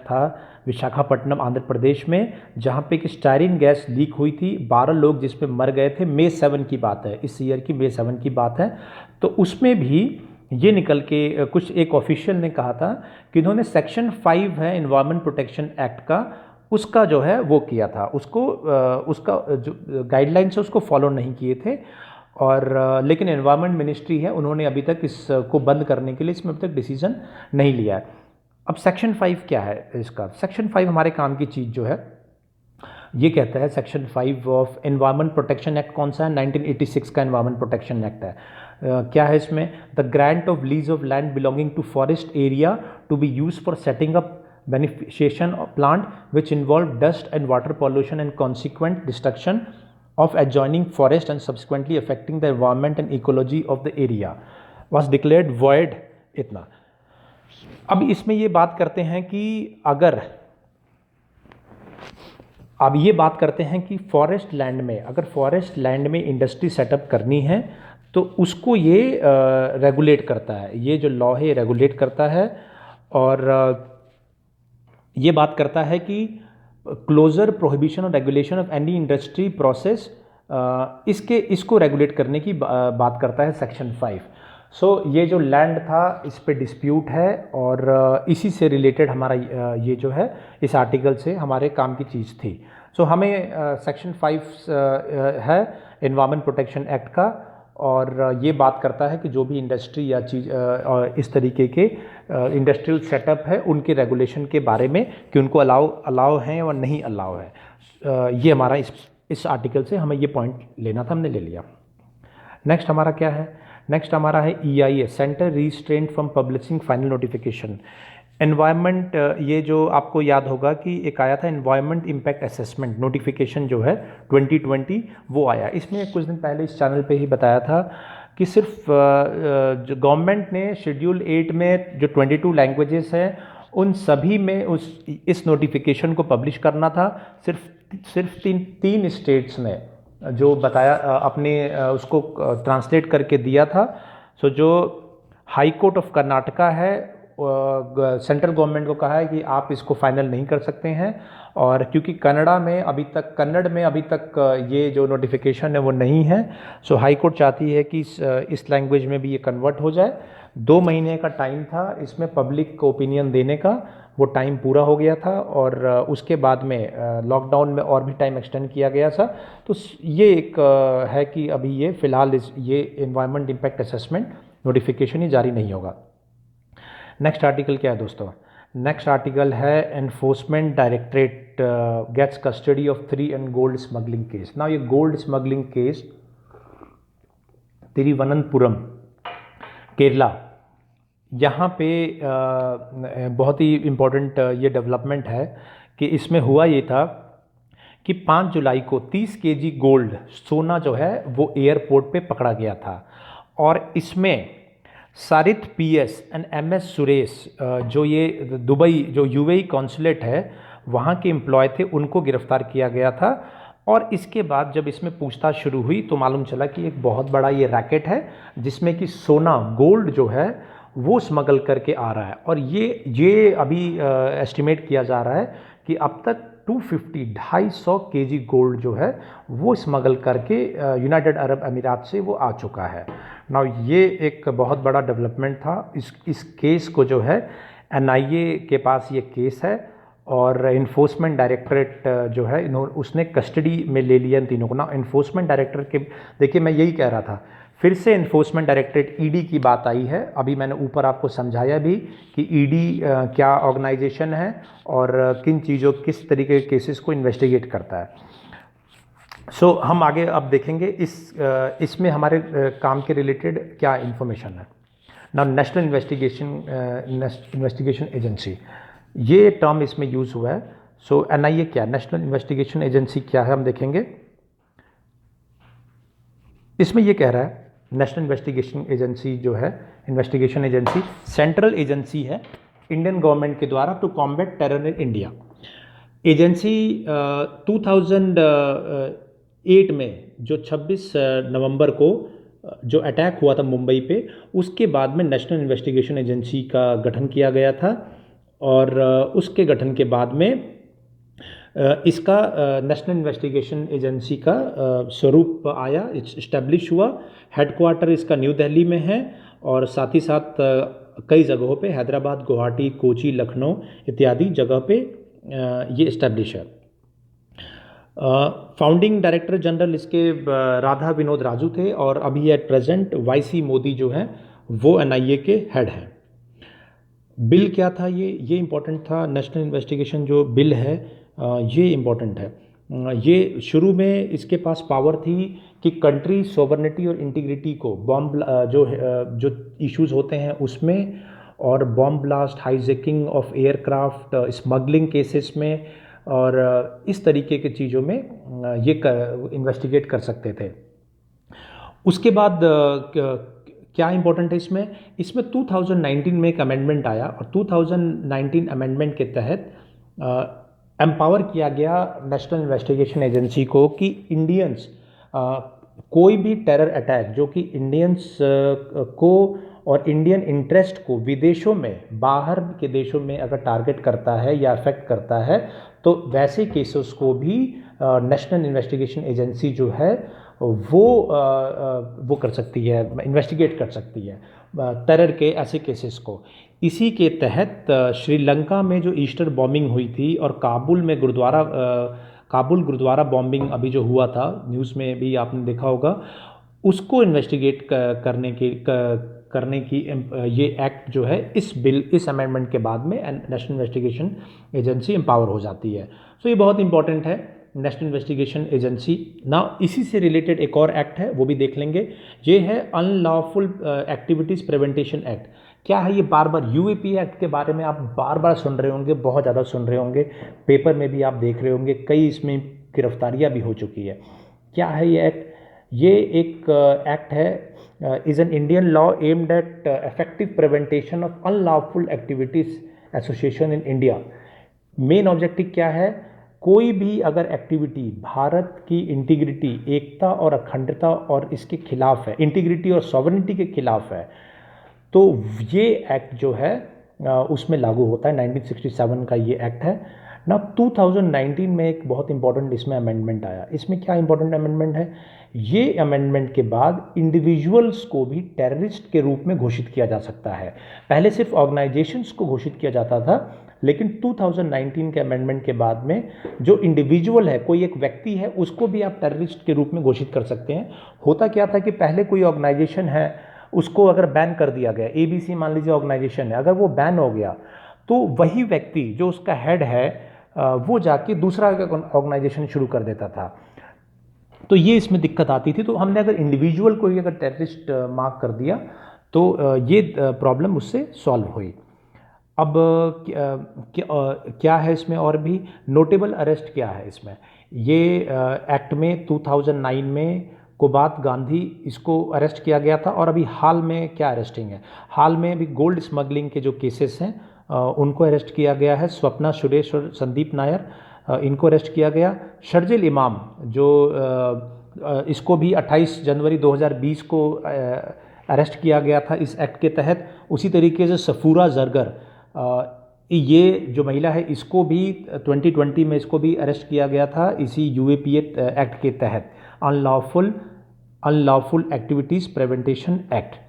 था विशाखापट्टनम आंध्र प्रदेश में, जहाँ पे एक स्टायरीन गैस लीक हुई थी, 12 लोग जिसमें मर गए थे। मई 7 की बात है, इस ईयर की मई 7 की बात है। तो उसमें भी ये निकल के कुछ एक ऑफिशियल ने कहा था कि इन्होंने सेक्शन 5 है एनवायरनमेंट प्रोटेक्शन एक्ट का, उसका जो है वो किया था, उसका जो गाइडलाइंस है उसको फॉलो नहीं किए थे। और लेकिन एनवायरनमेंट मिनिस्ट्री है, उन्होंने अभी तक इसको बंद करने के लिए इसमें अभी तक डिसीजन नहीं लिया है। अब सेक्शन 5 क्या है इसका? सेक्शन 5 हमारे काम की चीज़ जो है ये कहता है, section 5 of environment protection act कौन सा है? 1986 का एनवायरनमेंट प्रोटेक्शन एक्ट है। क्या है इसमें? The grant of lease of land belonging to forest area to be use for setting up beneficiation of plant which involve dust and water pollution and consequent destruction of adjoining forest and subsequently affecting the environment and ecology of the area was declared void। इतना। अब इसमें ये बात करते हैं कि फॉरेस्ट लैंड में, अगर फॉरेस्ट लैंड में इंडस्ट्री सेटअप करनी है तो उसको ये रेगुलेट करता है, ये जो लॉ है रेगुलेट करता है। और ये बात करता है कि क्लोजर प्रोहिबिशन और regulation of any industry process, इसको रेगुलेट करने की बात करता है सेक्शन 5। सो ये जो लैंड था इस पे डिस्प्यूट है और इसी से रिलेटेड हमारा ये जो है इस आर्टिकल से हमारे काम की चीज़ थी। सो हमें सेक्शन 5 है एनवायरनमेंट प्रोटेक्शन एक्ट का, और ये बात करता है कि जो भी इंडस्ट्री या चीज़ इस तरीके के इंडस्ट्रियल सेटअप है उनके रेगुलेशन के बारे में कि उनको अलाउ हैं और नहीं अलाउ है। ये हमारा इस आर्टिकल से हमें ये पॉइंट लेना था, हमने ले लिया। नेक्स्ट हमारा क्या है? नेक्स्ट हमारा है EIA, centre restraint from publishing final notification. Environment, ये जो आपको याद होगा कि एक आया था एनवायरनमेंट इम्पैक्ट असेसमेंट नोटिफिकेशन जो है 2020, वो आया। इसमें कुछ दिन पहले इस चैनल पे ही बताया था कि सिर्फ जो गवर्नमेंट ने शेड्यूल 8 में जो 22 लैंग्वेजेस हैं उन सभी में इस नोटिफिकेशन को पब्लिश करना था। सिर्फ तीन स्टेट्स ने जो बताया अपने उसको ट्रांसलेट करके दिया था। सो जो हाई कोर्ट ऑफ कर्नाटका है, सेंट्रल गवर्नमेंट को कहा है कि आप इसको फाइनल नहीं कर सकते हैं, और क्योंकि कन्नड़ में अभी तक ये जो नोटिफिकेशन है वो नहीं है। सो हाई कोर्ट चाहती है कि इस लैंग्वेज में भी ये कन्वर्ट हो जाए। 2 महीने का टाइम था इसमें पब्लिक को ओपिनियन देने का, वो टाइम पूरा हो गया था, और उसके बाद में लॉकडाउन में और भी टाइम एक्सटेंड किया गया था। तो ये एक है कि अभी ये फ़िलहाल ये एनवायरनमेंट इम्पैक्ट असेसमेंट नोटिफिकेशन ही जारी नहीं होगा। नेक्स्ट आर्टिकल क्या है दोस्तों? नेक्स्ट आर्टिकल है enforcement directorate gets custody of 3 and gold smuggling case. ना ये gold smuggling case Thiruvananthapuram Kerala, यहाँ पे बहुत ही इम्पोर्टेंट ये डेवलपमेंट है कि इसमें हुआ ये था कि 5 जुलाई को 30 केजी गोल्ड सोना जो है वो एयरपोर्ट पे पकड़ा गया था, और इसमें सारिथ पीएस एंड एमएस सुरेश जो ये दुबई जो यूएई कॉन्सुलेट है वहाँ के एम्प्लॉय थे, उनको गिरफ्तार किया गया था। और इसके बाद जब इसमें पूछताछ शुरू हुई तो मालूम चला कि एक बहुत बड़ा ये रैकेट है जिसमें कि सोना गोल्ड जो है वो स्मगल करके आ रहा है। और ये अभी एस्टिमेट किया जा रहा है कि अब तक 250 केजी गोल्ड जो है वो स्मगल करके यूनाइटेड अरब अमीरात से वो आ चुका है। नाउ ये एक बहुत बड़ा डेवलपमेंट था। इस केस को जो है एनआईए के पास ये केस है, और इन्फोर्समेंट डायरेक्टरेट जो है उसने कस्टडी में ले लिया इन तीनों को। ना इन्फोर्समेंट डायरेक्टरेट के, देखिए मैं यही कह रहा था, फिर से इन्फोर्समेंट डायरेक्टरेट ईडी की बात आई है। अभी मैंने ऊपर आपको समझाया भी कि ईडी क्या ऑर्गेनाइजेशन है और किस तरीके के केसेस को इन्वेस्टिगेट करता है। सो हम आगे अब देखेंगे इसमें हमारे काम के रिलेटेड क्या इन्फॉर्मेशन है। ना नेशनल इन्वेस्टिगेशन एजेंसी, ये टर्म इसमें यूज़ हुआ है। सो एनआईए क्या, नेशनल इन्वेस्टिगेशन एजेंसी क्या है, हम देखेंगे। इसमें ये कह रहा है नेशनल इन्वेस्टिगेशन एजेंसी जो है, इन्वेस्टिगेशन एजेंसी सेंट्रल एजेंसी है इंडियन गवर्नमेंट के द्वारा to combat terror in India. Agency 2008 में जो 26 नवंबर को जो अटैक हुआ था मुंबई पे, उसके बाद में नेशनल इन्वेस्टिगेशन एजेंसी का गठन किया गया था, और उसके गठन के बाद में इसका नेशनल इन्वेस्टिगेशन एजेंसी का स्वरूप आया, इस्टेब्लिश हुआ। हेडक्वार्टर इसका न्यू दिल्ली में है, और साथ ही साथ कई जगहों पे हैदराबाद, गुवाहाटी, कोची, लखनऊ इत्यादि जगह पे ये इस्टेब्लिश है। फाउंडिंग डायरेक्टर जनरल इसके राधा विनोद राजू थे, और अभी एट प्रेजेंट वाईसी मोदी जो हैं वो एनआईए के हेड हैं। बिल क्या था, ये इम्पोर्टेंट था। नेशनल इन्वेस्टिगेशन जो बिल है ये इम्पोर्टेंट है। ये शुरू में इसके पास पावर थी कि कंट्री सोवरेनिटी और इंटीग्रिटी को बॉम्ब जो इश्यूज़ होते हैं उसमें, और bomb blast, hijacking of aircraft, smuggling cases में, और इस तरीके की चीज़ों में ये इन्वेस्टिगेट कर सकते थे। उसके बाद क्या इंपॉर्टेंट है इसमें 2019 में एक अमेंडमेंट आया, और 2019 अमेंडमेंट के तहत एम्पावर किया गया नेशनल इन्वेस्टिगेशन एजेंसी को कि इंडियंस कोई भी टेरर अटैक जो कि इंडियंस को और इंडियन इंटरेस्ट को विदेशों में, बाहर के देशों में अगर टारगेट करता है या अफेक्ट करता है, तो वैसे केसेस को भी नेशनल इन्वेस्टिगेशन एजेंसी जो है वो कर सकती है, इन्वेस्टिगेट कर सकती है टेरर के ऐसे केसेस को। इसी के तहत श्रीलंका में जो ईस्टर बॉम्बिंग हुई थी, और काबुल गुरुद्वारा बॉम्बिंग अभी जो हुआ था, न्यूज़ में भी आपने देखा होगा, उसको इन्वेस्टिगेट करने की ये एक्ट जो है इस अमेंडमेंट के बाद में नेशनल इन्वेस्टिगेशन एजेंसी एम्पावर हो जाती है। सो ये बहुत इंपॉर्टेंट है नेशनल इन्वेस्टिगेशन एजेंसी। ना इसी से रिलेटेड एक और एक्ट है, वो भी देख लेंगे। ये है अनलॉफुल एक्टिविटीज़ प्रिवेंटेशन एक्ट। क्या है ये, बार बार यूएपी एक्ट के बारे में आप बार बार सुन रहे होंगे, बहुत ज़्यादा सुन रहे होंगे, पेपर में भी आप देख रहे होंगे, कई इसमें गिरफ्तारियां भी हो चुकी है। क्या है ये एक्ट? ये एक एक्ट है, is an Indian law aimed at effective prevention of unlawful activities association in India. Main objective क्या है? कोई भी अगर एक्टिविटी भारत की इंटीग्रिटी, एकता और अखंडता और इसके खिलाफ है, इंटीग्रिटी और सॉवरेनिटी के खिलाफ है, तो ये एक्ट जो है उसमें लागू होता है। 1967 का ये एक्ट है ना। 2019 में एक बहुत इंपॉर्टेंट इसमें अमेंडमेंट आया। इसमें क्या इंपॉर्टेंट अमेंडमेंट है? ये अमेंडमेंट के बाद इंडिविजुअल्स को भी टेररिस्ट के रूप में घोषित किया जा सकता है। पहले सिर्फ ऑर्गेनाइजेशंस को घोषित किया जाता था, लेकिन 2019 के अमेंडमेंट के बाद में जो इंडिविजुअल है, कोई एक व्यक्ति है, उसको भी आप टेररिस्ट के रूप में घोषित कर सकते हैं। होता क्या था कि पहले कोई ऑर्गेनाइजेशन है, उसको अगर बैन कर दिया गया, एबीसी मान लीजिए ऑर्गेनाइजेशन है, अगर वो बैन हो गया तो वही व्यक्ति जो उसका हेड है वो जाके दूसरा ऑर्गेनाइजेशन शुरू कर देता था। तो ये इसमें दिक्कत आती थी। तो हमने अगर इंडिविजुअल को ही अगर टेररिस्ट मार्क कर दिया तो ये प्रॉब्लम उससे सॉल्व हुई। अब क्या है इसमें और भी नोटेबल अरेस्ट क्या है इसमें? ये एक्ट में 2009 में कोबात गांधी इसको अरेस्ट किया गया था। और अभी हाल में क्या अरेस्टिंग है? हाल में अभी गोल्ड स्मगलिंग के जो केसेस हैं उनको अरेस्ट किया गया है। स्वप्ना सुरेश और संदीप नायर, इनको अरेस्ट किया गया। शर्जिल इमाम जो इसको भी 28 जनवरी 2020 को अरेस्ट किया गया था इस एक्ट के तहत। उसी तरीके से सफूरा जरगर, ये जो महिला है, इसको भी 2020 में इसको भी अरेस्ट किया गया था इसी यूएपीए एक्ट के तहत, अनलॉफुल एक्टिविटीज़ प्रिवेंटेशन एक्ट।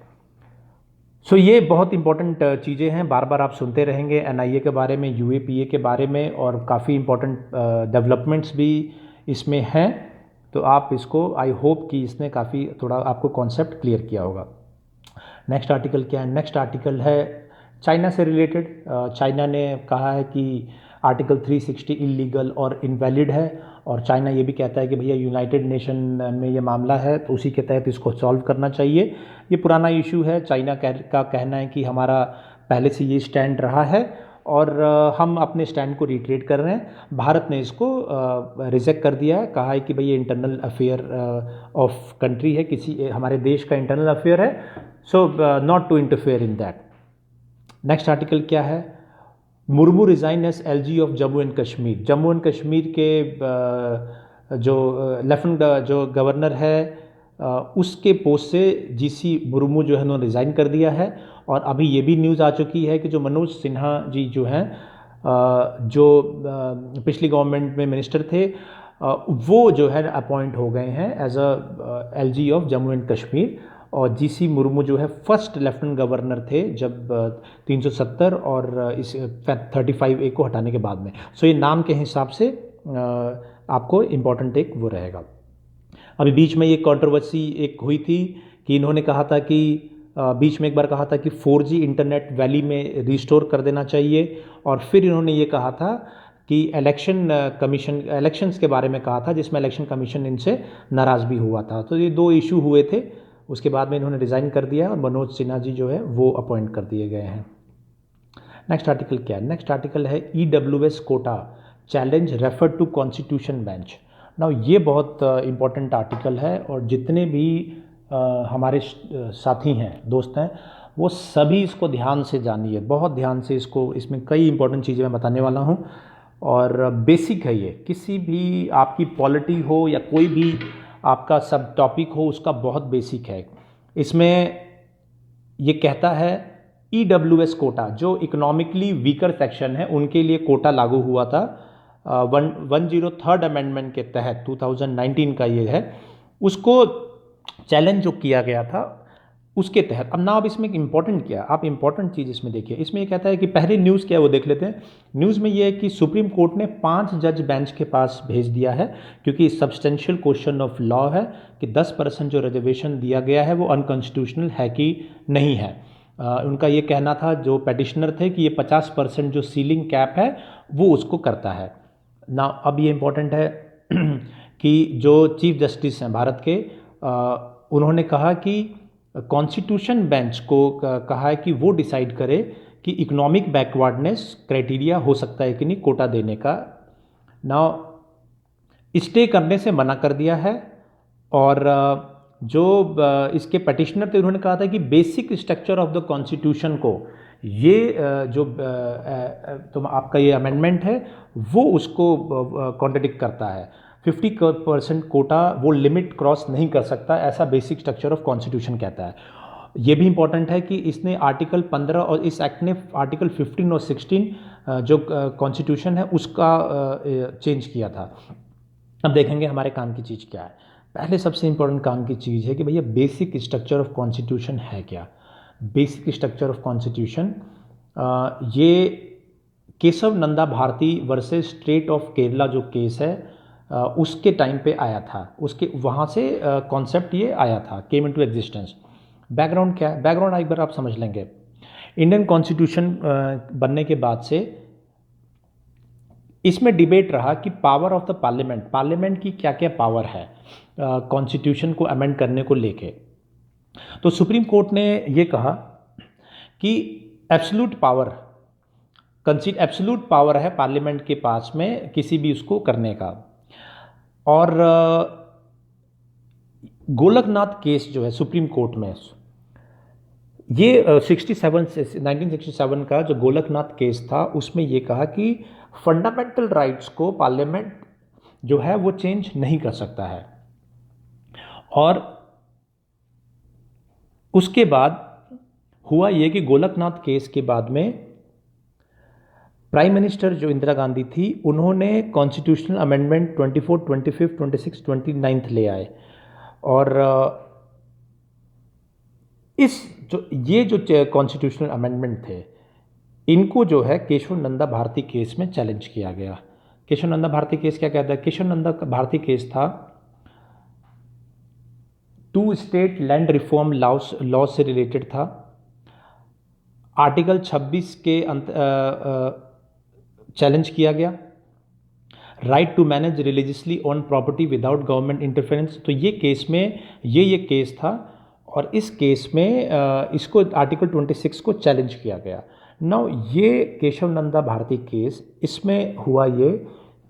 सो ये बहुत इंपॉर्टेंट चीज़ें हैं, बार बार आप सुनते रहेंगे एनआईए के बारे में, यूएपीए के बारे में, और काफ़ी इंपॉर्टेंट डेवलपमेंट्स भी इसमें हैं। तो आप इसको, आई होप कि इसने काफ़ी थोड़ा आपको कॉन्सेप्ट क्लियर किया होगा। नेक्स्ट आर्टिकल क्या है? नेक्स्ट आर्टिकल है चाइना से रिलेटेड। चाइना ने कहा है कि आर्टिकल 360 इलीगल और इनवैलिड है, और चाइना ये भी कहता है कि भैया यूनाइटेड नेशन में ये मामला है तो उसी के तहत इसको सॉल्व करना चाहिए। ये पुराना इशू है। चाइना का कहना है कि हमारा पहले से ये स्टैंड रहा है और हम अपने स्टैंड को रिट्रेट कर रहे हैं। भारत ने इसको रिजेक्ट कर दिया है, कहा है कि भाई ये इंटरनल अफेयर ऑफ कंट्री है, किसी हमारे देश का इंटरनल अफेयर है, so not to interfere in that. Next article क्या है? Murmu resign as LG of Jammu and Kashmir. Jammu and Kashmir के जो लेफ्टिनेंट जो गवर्नर है उसके पोस्ट से जीसी मुर्मू जो है उन्होंने रिज़ाइन कर दिया है। और अभी ये भी न्यूज़ आ चुकी है कि जो मनोज सिन्हा जी जो हैं, जो पिछली गवर्नमेंट में मिनिस्टर थे, वो जो है अपॉइंट हो गए हैं as a LG of Jammu and Kashmir. और जीसी मुर्मू जो है फर्स्ट लेफ्टिनेंट गवर्नर थे जब 370 और इस 35A को हटाने के बाद में। सो ये नाम के हिसाब से आपको इम्पॉर्टेंट एक वो रहेगा। अभी बीच में ये कंट्रोवर्सी एक हुई थी कि इन्होंने कहा था कि बीच में एक बार कहा था कि 4G इंटरनेट वैली में रिस्टोर कर देना चाहिए, और फिर इन्होंने ये कहा था कि इलेक्शंस के बारे में कहा था, जिसमें इलेक्शन कमीशन इनसे नाराज़ भी हुआ था। तो ये दो इशू हुए थे। उसके बाद में इन्होंने रिज़ाइन कर दिया और मनोज सिन्हा जी जो है वो अपॉइंट कर दिए गए हैं। नेक्स्ट आर्टिकल क्या है? नेक्स्ट आर्टिकल है EWS quota challenge refer to constitution bench. Now ये बहुत इंपॉर्टेंट आर्टिकल है, और जितने भी हमारे साथी हैं, दोस्त हैं, वो सभी इसको ध्यान से जानिए, बहुत ध्यान से इसको। इसमें कई इंपॉर्टेंट चीज़ें मैं बताने वाला हूँ, और बेसिक है ये। किसी भी आपकी पॉलिटी हो या कोई भी आपका सब टॉपिक हो, उसका बहुत बेसिक है। इसमें ये कहता है EWS कोटा, जो इकोनॉमिकली वीकर सेक्शन है उनके लिए कोटा लागू हुआ था 103rd अमेंडमेंट के तहत, 2019 का ये है। उसको चैलेंज जो किया गया था उसके तहत। अब ना, अब इसमें इम्पॉर्टेंट क्या है, आप इम्पॉर्टेंट चीज़ इसमें देखिए। इसमें ये कहता है कि पहले न्यूज़ क्या है वो देख लेते हैं। न्यूज़ में ये है कि सुप्रीम कोर्ट ने 5 जज बेंच के पास भेज दिया है, क्योंकि सब्सटेंशियल क्वेश्चन ऑफ लॉ है कि 10% जो रिजर्वेशन दिया गया है वो अनकॉन्स्टिट्यूशनल है कि नहीं है। उनका ये कहना था, जो पेटिशनर थे, कि ये 50% जो सीलिंग कैप है वो उसको करता है ना। अब ये इम्पॉर्टेंट है कि जो चीफ जस्टिस हैं भारत के, उन्होंने कहा कि कॉन्स्टिट्यूशन बेंच को कहा है कि वो डिसाइड करे कि इकोनॉमिक बैकवर्डनेस क्राइटेरिया हो सकता है कि नहीं कोटा देने का। नाउ स्टे करने से मना कर दिया है। और जो इसके पटिशनर थे उन्होंने कहा था कि basic structure of the constitution को ये जो तो आपका ये अमेंडमेंट है वो उसको कॉन्ट्रडिक्ट करता है। 50% कोटा वो लिमिट क्रॉस नहीं कर सकता, ऐसा बेसिक स्ट्रक्चर ऑफ कॉन्स्टिट्यूशन कहता है। ये भी इंपॉर्टेंट है कि इसने आर्टिकल 15 और इस एक्ट ने आर्टिकल 15 और 16 जो कॉन्स्टिट्यूशन है उसका चेंज किया था। अब देखेंगे हमारे काम की चीज़ क्या है। पहले सबसे इंपॉर्टेंट काम की चीज़ है कि भैया बेसिक स्ट्रक्चर ऑफ कॉन्स्टिट्यूशन है क्या। बेसिक स्ट्रक्चर ऑफ कॉन्स्टिट्यूशन ये Kesavananda Bharati versus state of Kerala जो केस है उसके टाइम पे आया था, उसके वहाँ से कॉन्सेप्ट ये आया था, केम इनटू एग्जिस्टेंस। बैकग्राउंड क्या है, बैकग्राउंड एक बार आप समझ लेंगे। इंडियन कॉन्स्टिट्यूशन बनने के बाद से इसमें डिबेट रहा कि पावर ऑफ द पार्लियामेंट की क्या क्या पावर है कॉन्स्टिट्यूशन को अमेंड करने को लेके। तो सुप्रीम कोर्ट ने ये कहा कि एब्सोल्यूट पावर है पार्लियामेंट के पास में किसी भी उसको करने का। और गोलकनाथ केस जो है सुप्रीम कोर्ट में, ये 1967 का जो गोलकनाथ केस था उसमें ये कहा कि फंडामेंटल राइट्स को पार्लियामेंट जो है वो चेंज नहीं कर सकता है। और उसके बाद हुआ ये कि गोलकनाथ केस के बाद में प्राइम मिनिस्टर जो इंदिरा गांधी थी उन्होंने कॉन्स्टिट्यूशनल अमेंडमेंट 24, 25, 26, 29 ले आए। और ये जो कॉन्स्टिट्यूशनल अमेंडमेंट थे इनको जो है केशव नंदा भारती केस में चैलेंज किया गया। केशव नंदा भारती केस क्या कहता है? केशव नंदा भारती केस था 2 स्टेट लैंड रिफॉर्म लॉ से रिलेटेड था। आर्टिकल 26 के चैलेंज किया गया। Right to manage religiously on property without government interference. तो ये केस में ये केस था और इस केस में इसको आर्टिकल 26 को चैलेंज किया गया। नाउ ये केशव नंदा भारती केस, इसमें हुआ ये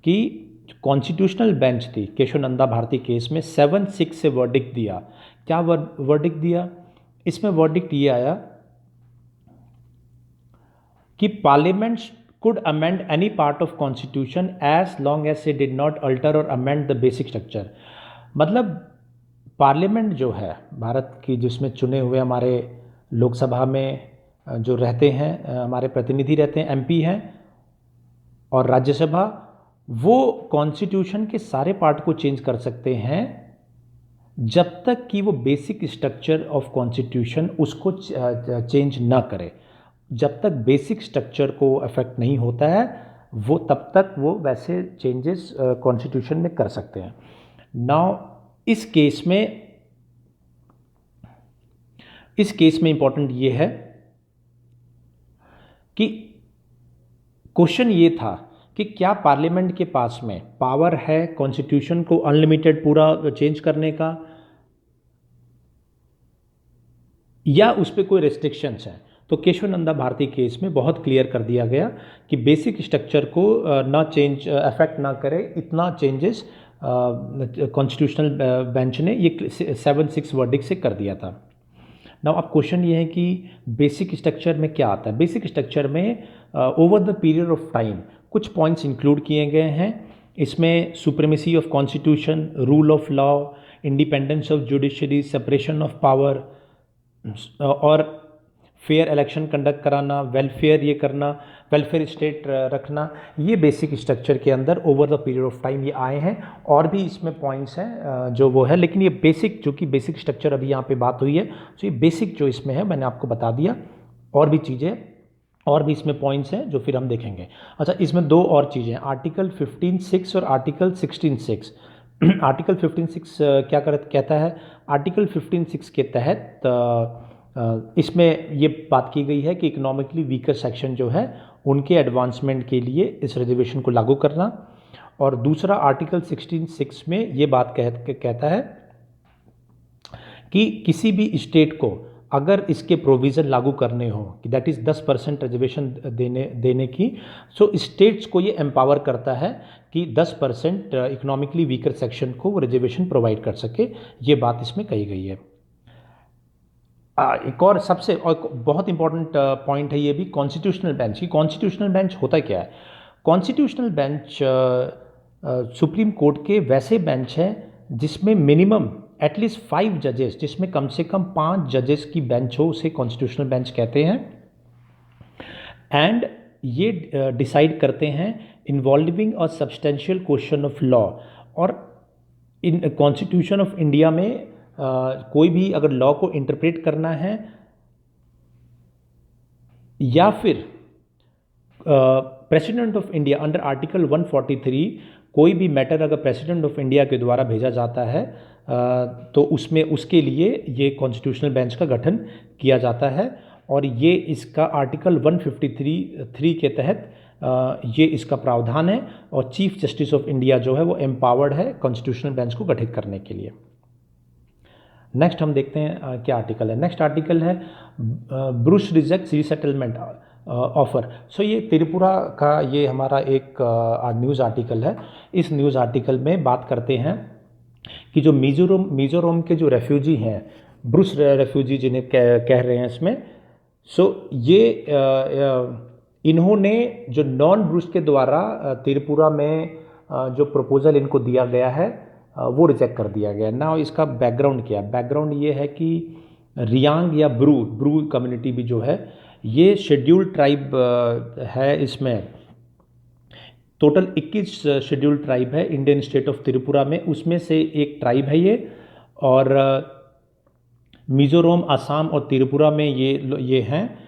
कि कॉन्स्टिट्यूशनल बेंच थी केशव नंदा भारती केस में 7-6 से वर्डिक्ट दिया। क्या वर्डिक्ट दिया? इसमें वर्डिक्ट ये आया कि parliament could amend any part of constitution as long as it did not alter or amend the basic structure। मतलब पार्लियामेंट जो है भारत की जिसमें चुने हुए हमारे लोकसभा में जो रहते हैं हमारे प्रतिनिधि रहते हैं, एमपी हैं, और राज्यसभा, वो कॉन्स्टिट्यूशन के सारे पार्ट को चेंज कर सकते हैं जब तक कि वो बेसिक स्ट्रक्चर ऑफ कॉन्स्टिट्यूशन उसको चेंज ना करे। जब तक बेसिक स्ट्रक्चर को अफेक्ट नहीं होता है वो तब तक वो वैसे चेंजेस कॉन्स्टिट्यूशन में कर सकते हैं। नाउ इस केस में इंपॉर्टेंट ये है कि क्वेश्चन ये था कि क्या पार्लियामेंट के पास में पावर है कॉन्स्टिट्यूशन को अनलिमिटेड पूरा चेंज करने का, या उस पर कोई रेस्ट्रिक्शंस हैं। तो केशव नंदा भारती केस में बहुत क्लियर कर दिया गया कि बेसिक स्ट्रक्चर को ना चेंज अफेक्ट ना करे, इतना चेंजेस कॉन्स्टिट्यूशनल बेंच ने ये 7-6 वर्डिक्ट से कर दिया था। नाउ अब क्वेश्चन ये है कि बेसिक स्ट्रक्चर में क्या आता है। बेसिक स्ट्रक्चर में over the period of time कुछ पॉइंट्स इंक्लूड किए गए हैं। इसमें supremacy of constitution, rule of law, independence of judiciary, separation of power, और फेयर इलेक्शन कंडक्ट कराना, वेलफेयर स्टेट रखना, ये बेसिक स्ट्रक्चर के अंदर over the period of time ये आए हैं। और भी इसमें पॉइंट्स हैं जो वो है, लेकिन ये बेसिक जो कि बेसिक स्ट्रक्चर अभी यहाँ पे बात हुई है, तो ये बेसिक जो इसमें है मैंने आपको बता दिया। और भी चीज़ें और भी इसमें पॉइंट्स हैं जो फिर हम देखेंगे। अच्छा, इसमें 2 और चीज़ें हैं, आर्टिकल 15(6) और आर्टिकल 16(6). आर्टिकल 15(6) क्या कहता है? आर्टिकल 15(6) के तहत इसमें ये बात की गई है कि इकोनॉमिकली वीकर सेक्शन जो है उनके एडवांसमेंट के लिए इस रिजर्वेशन को लागू करना। और दूसरा आर्टिकल 16(6) में ये बात कहता है कि किसी भी स्टेट को अगर इसके प्रोविज़न लागू करने हो कि दैट इज़ 10% रिजर्वेशन देने की, सो स्टेट्स को ये एम्पावर करता है कि 10% इकोनॉमिकली वीकर सेक्शन को वो रिजर्वेशन प्रोवाइड कर सके, ये बात इसमें कही गई है। एक और सबसे और बहुत इंपॉर्टेंट पॉइंट है ये भी, कॉन्स्टिट्यूशनल बेंच। कि कॉन्स्टिट्यूशनल बेंच होता क्या है? कॉन्स्टिट्यूशनल बेंच सुप्रीम कोर्ट के वैसे बेंच है जिसमें मिनिमम एटलीस्ट 5 जजेस, जिसमें कम से कम 5 जजेस की बेंच हो, उसे कॉन्स्टिट्यूशनल बेंच कहते हैं। एंड ये डिसाइड करते हैं involving a substantial question of law. और इन कॉन्स्टिट्यूशन ऑफ इंडिया में कोई भी अगर लॉ को इंटरप्रेट करना है या फिर president of India under article 143 कोई भी मैटर अगर प्रेसिडेंट ऑफ इंडिया के द्वारा भेजा जाता है तो उसमें उसके लिए ये कॉन्स्टिट्यूशनल बेंच का गठन किया जाता है। और ये इसका आर्टिकल 153 के तहत ये इसका प्रावधान है। और चीफ जस्टिस ऑफ इंडिया जो है वो एम्पावर्ड है कॉन्स्टिट्यूशनल बेंच को गठित करने के लिए। नेक्स्ट हम देखते हैं क्या आर्टिकल है। नेक्स्ट आर्टिकल है ब्रूस रिजेक्ट्स रीसेटलमेंट ऑफर। सो ये त्रिपुरा का ये हमारा एक न्यूज़ आर्टिकल है। इस न्यूज़ आर्टिकल में बात करते हैं कि जो मिजोरम के जो रेफ्यूजी हैं, ब्रूस रेफ्यूजी जिन्हें कह रहे हैं इसमें, सो ये इन्होंने जो नॉन ब्रूस के द्वारा त्रिपुरा में जो प्रपोज़ल इनको दिया गया है वो रिजेक्ट कर दिया गया। ना इसका बैकग्राउंड क्या है? बैकग्राउंड ये है कि रियांग या ब्रू कम्युनिटी भी जो है ये शेड्यूल्ड ट्राइब है। इसमें टोटल 21 शेड्यूल्ड ट्राइब है इंडियन स्टेट ऑफ त्रिपुरा में, उसमें से एक ट्राइब है ये। और मिज़ोरम, असम और त्रिपुरा में ये हैं।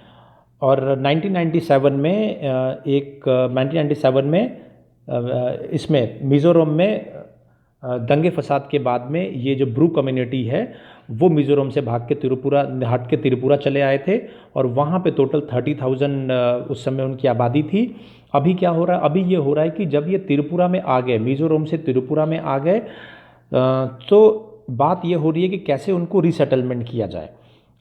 और 1997 में इसमें मिज़ोरम में दंगे फसाद के बाद में ये जो ब्रू कम्युनिटी है वो मिज़ोरम से हट के त्रिपुरा चले आए थे। और वहाँ पे टोटल 30,000 उस समय उनकी आबादी थी। अभी क्या हो रहा है? अभी ये हो रहा है कि जब ये त्रिपुरा में आ गए, मिज़ोरम से त्रिपुरा में आ गए, तो बात ये हो रही है कि कैसे उनको रीसेटलमेंट किया जाए।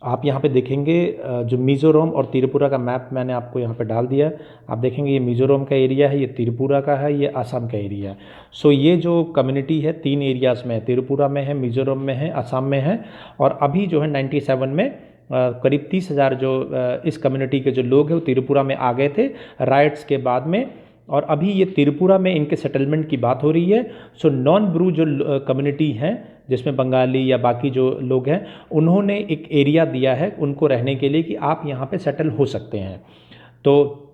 आप यहाँ पे देखेंगे जो मिज़ोरम और त्रिपुरा का मैप मैंने आपको यहाँ पे डाल दिया। आप देखेंगे ये मिज़ोरम का एरिया है, ये त्रिपुरा का है, ये असम का एरिया है। सो ये जो कम्युनिटी है 3 एरियाज़ में है, त्रिपुरा में है, मिज़ोरम में है, असम में है। और अभी जो है 97 में करीब 30,000 जो इस कम्युनिटी के जो लोग हैं वो त्रिपुरा में आ गए थे राइट्स के बाद में। और अभी ये त्रिपुरा में इनके सेटलमेंट की बात हो रही है। सो नॉन ब्रू जो कम्युनिटी हैं जिसमें बंगाली या बाकी जो लोग हैं, उन्होंने एक एरिया दिया है उनको रहने के लिए कि आप यहाँ पे सेटल हो सकते हैं। तो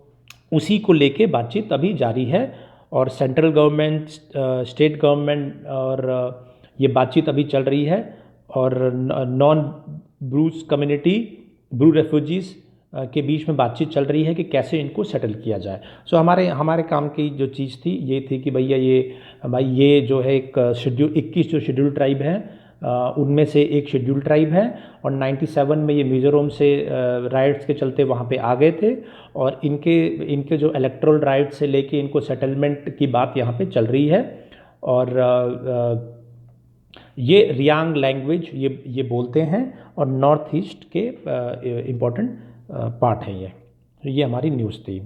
उसी को लेके बातचीत अभी जारी है। और सेंट्रल गवर्नमेंट, स्टेट गवर्नमेंट और ये बातचीत अभी चल रही है। और non Brus community, Bru refugees के बीच में बातचीत चल रही है कि कैसे इनको सेटल किया जाए। सो हमारे काम की जो चीज़ थी ये थी कि भैया ये जो है एक 21 जो शेड्यूल ट्राइब है उनमें से एक शेड्यूल ट्राइब है। और 97 में ये मिज़ोरम से राइट्स के चलते वहाँ पे आ गए थे। और इनके जो इलेक्टोरल राइट से लेके इनको सेटलमेंट की बात यहाँ पे चल रही है। और ये रियांग लैंग्वेज ये बोलते हैं और नॉर्थ ईस्ट के इम्पोर्टेंट पार्ट है ये हमारी न्यूज़ थी।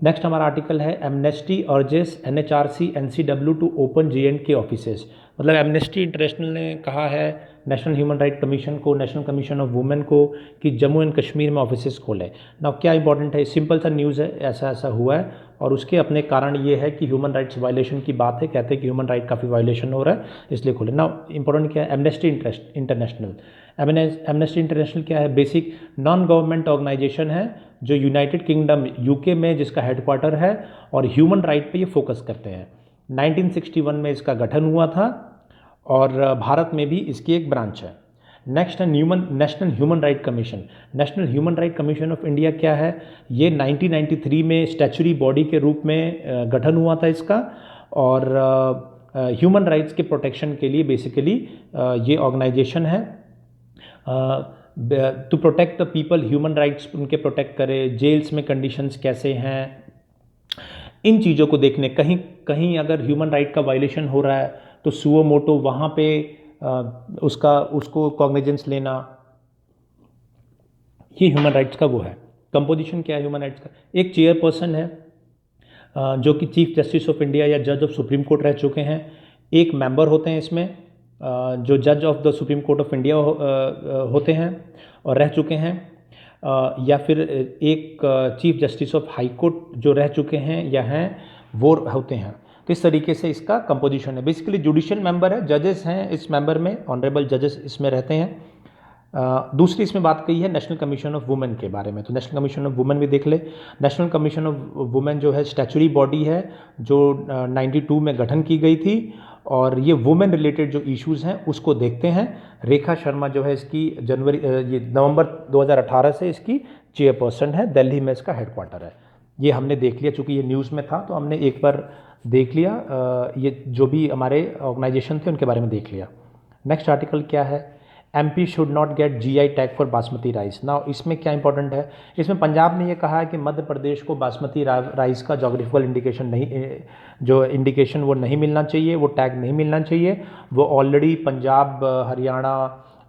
नेक्स्ट हमारा आर्टिकल है Amnesty urges NHRC NCW to open J&K offices. मतलब एमनेस्टी इंटरनेशनल ने कहा है नेशनल ह्यूमन राइट कमीशन को, नेशनल कमीशन ऑफ वुमेन को, कि जम्मू एंड कश्मीर में ऑफिसेज खोलें। ना क्या इंपॉर्टेंट है, सिंपल सा न्यूज़ है, ऐसा हुआ है। और उसके अपने कारण ये है कि ह्यूमन राइट्स वायलेशन की बात है, कहते हैं कि ह्यूमन राइट काफ़ी वायलेशन हो रहा है इसलिए खोले ना। इंपॉर्टेंट क्या है? Amnesty international. एमनेस्टी इंटरनेशनल क्या है? बेसिक नॉन गवर्नमेंट ऑर्गेनाइजेशन है जो यूनाइटेड किंगडम UK में जिसका हेडक्वार्टर है और ह्यूमन राइट पे ये फोकस करते हैं। 1961 में इसका गठन हुआ था और भारत में भी इसकी एक ब्रांच है। नेक्स्ट है national human right commission. National human right commission of India क्या है? ये 1993 में स्टैच्यूटरी बॉडी के रूप में गठन हुआ था इसका। और ह्यूमन राइट्स के प्रोटेक्शन के लिए बेसिकली ये ऑर्गेनाइजेशन है to protect the people, human rights उनके प्रोटेक्ट करे, जेल्स में कंडीशंस कैसे हैं, इन चीज़ों को देखने, कहीं अगर ह्यूमन राइट का वायलेशन हो रहा है तो सुओ मोटो वहाँ पे उसको कॉग्निजेंस लेना, ये ह्यूमन राइट्स का वो है। कंपोजिशन क्या है ह्यूमन राइट्स का? एक चेयरपर्सन है जो कि चीफ जस्टिस ऑफ इंडिया या जज ऑफ सुप्रीम कोर्ट रह चुके हैं। एक मेंबर होते हैं इसमें जो जज of the supreme court of India होते हैं और रह चुके हैं, या फिर एक chief justice of high court जो रह चुके हैं या हैं वो होते हैं। तो इस तरीके से इसका कंपोजिशन है। बेसिकली जुडिशियल मेंबर है, जजेस हैं इस मेंबर में, ऑनरेबल जजेस इसमें रहते हैं। दूसरी इसमें बात कही है नेशनल कमीशन ऑफ वुमेन के बारे में, तो नेशनल कमीशन ऑफ वुमेन भी देख ले। नेशनल कमीशन ऑफ वुमेन जो है स्टैचुरी बॉडी है जो 92 में गठन की गई थी, और ये वुमेन रिलेटेड जो इश्यूज़ हैं उसको देखते हैं। रेखा शर्मा जो है इसकी ये नवंबर 2018 से इसकी चेयरपर्सन है, दिल्ली में इसका हेडक्वार्टर है। ये हमने देख लिया, चूँकि ये न्यूज़ में था तो हमने एक बार देख लिया, ये जो भी हमारे ऑर्गेनाइजेशन थे उनके बारे में देख लिया। नेक्स्ट आर्टिकल क्या है? MP should not gate GI tag for basmati rice. ना इसमें क्या इंपॉर्टेंट है? इसमें पंजाब ने ये कहा है कि मध्य प्रदेश को बासमती राइस का जोग्राफिकल इंडिकेशन नहीं, जो इंडिकेशन वो नहीं मिलना चाहिए, वो टैग नहीं मिलना चाहिए। वो ऑलरेडी पंजाब, हरियाणा,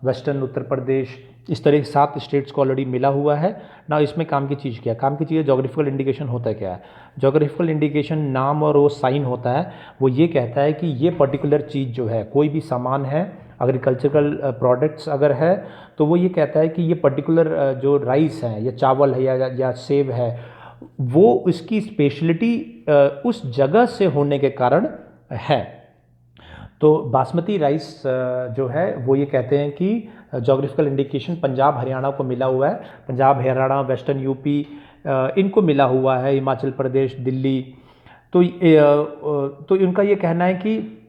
वेस्टर्न उत्तर प्रदेश, इस तरह के 7 स्टेट्स को ऑलरेडी मिला हुआ है ना। इसमें काम की चीज़ क्या है? काम की चीज़ जोग्राफिकल इंडिकेशन होता है क्या है? जोग्राफिकल इंडिकेशन नाम और वो साइन होता है, वो ये कहता है कि ये पर्टिकुलर चीज़ जो है, कोई भी सामान है, एग्रीकल्चरल प्रोडक्ट्स अगर है, तो वो ये कहता है कि ये पर्टिकुलर जो राइस है या चावल है या सेब है, वो इसकी स्पेशलिटी उस जगह से होने के कारण है। तो बासमती राइस जो है वो ये कहते हैं कि जोग्राफिकल इंडिकेशन पंजाब हरियाणा को मिला हुआ है, पंजाब हरियाणा, वेस्टर्न यूपी, इनको मिला हुआ है, हिमाचल प्रदेश, दिल्ली। तो इनका ये कहना है कि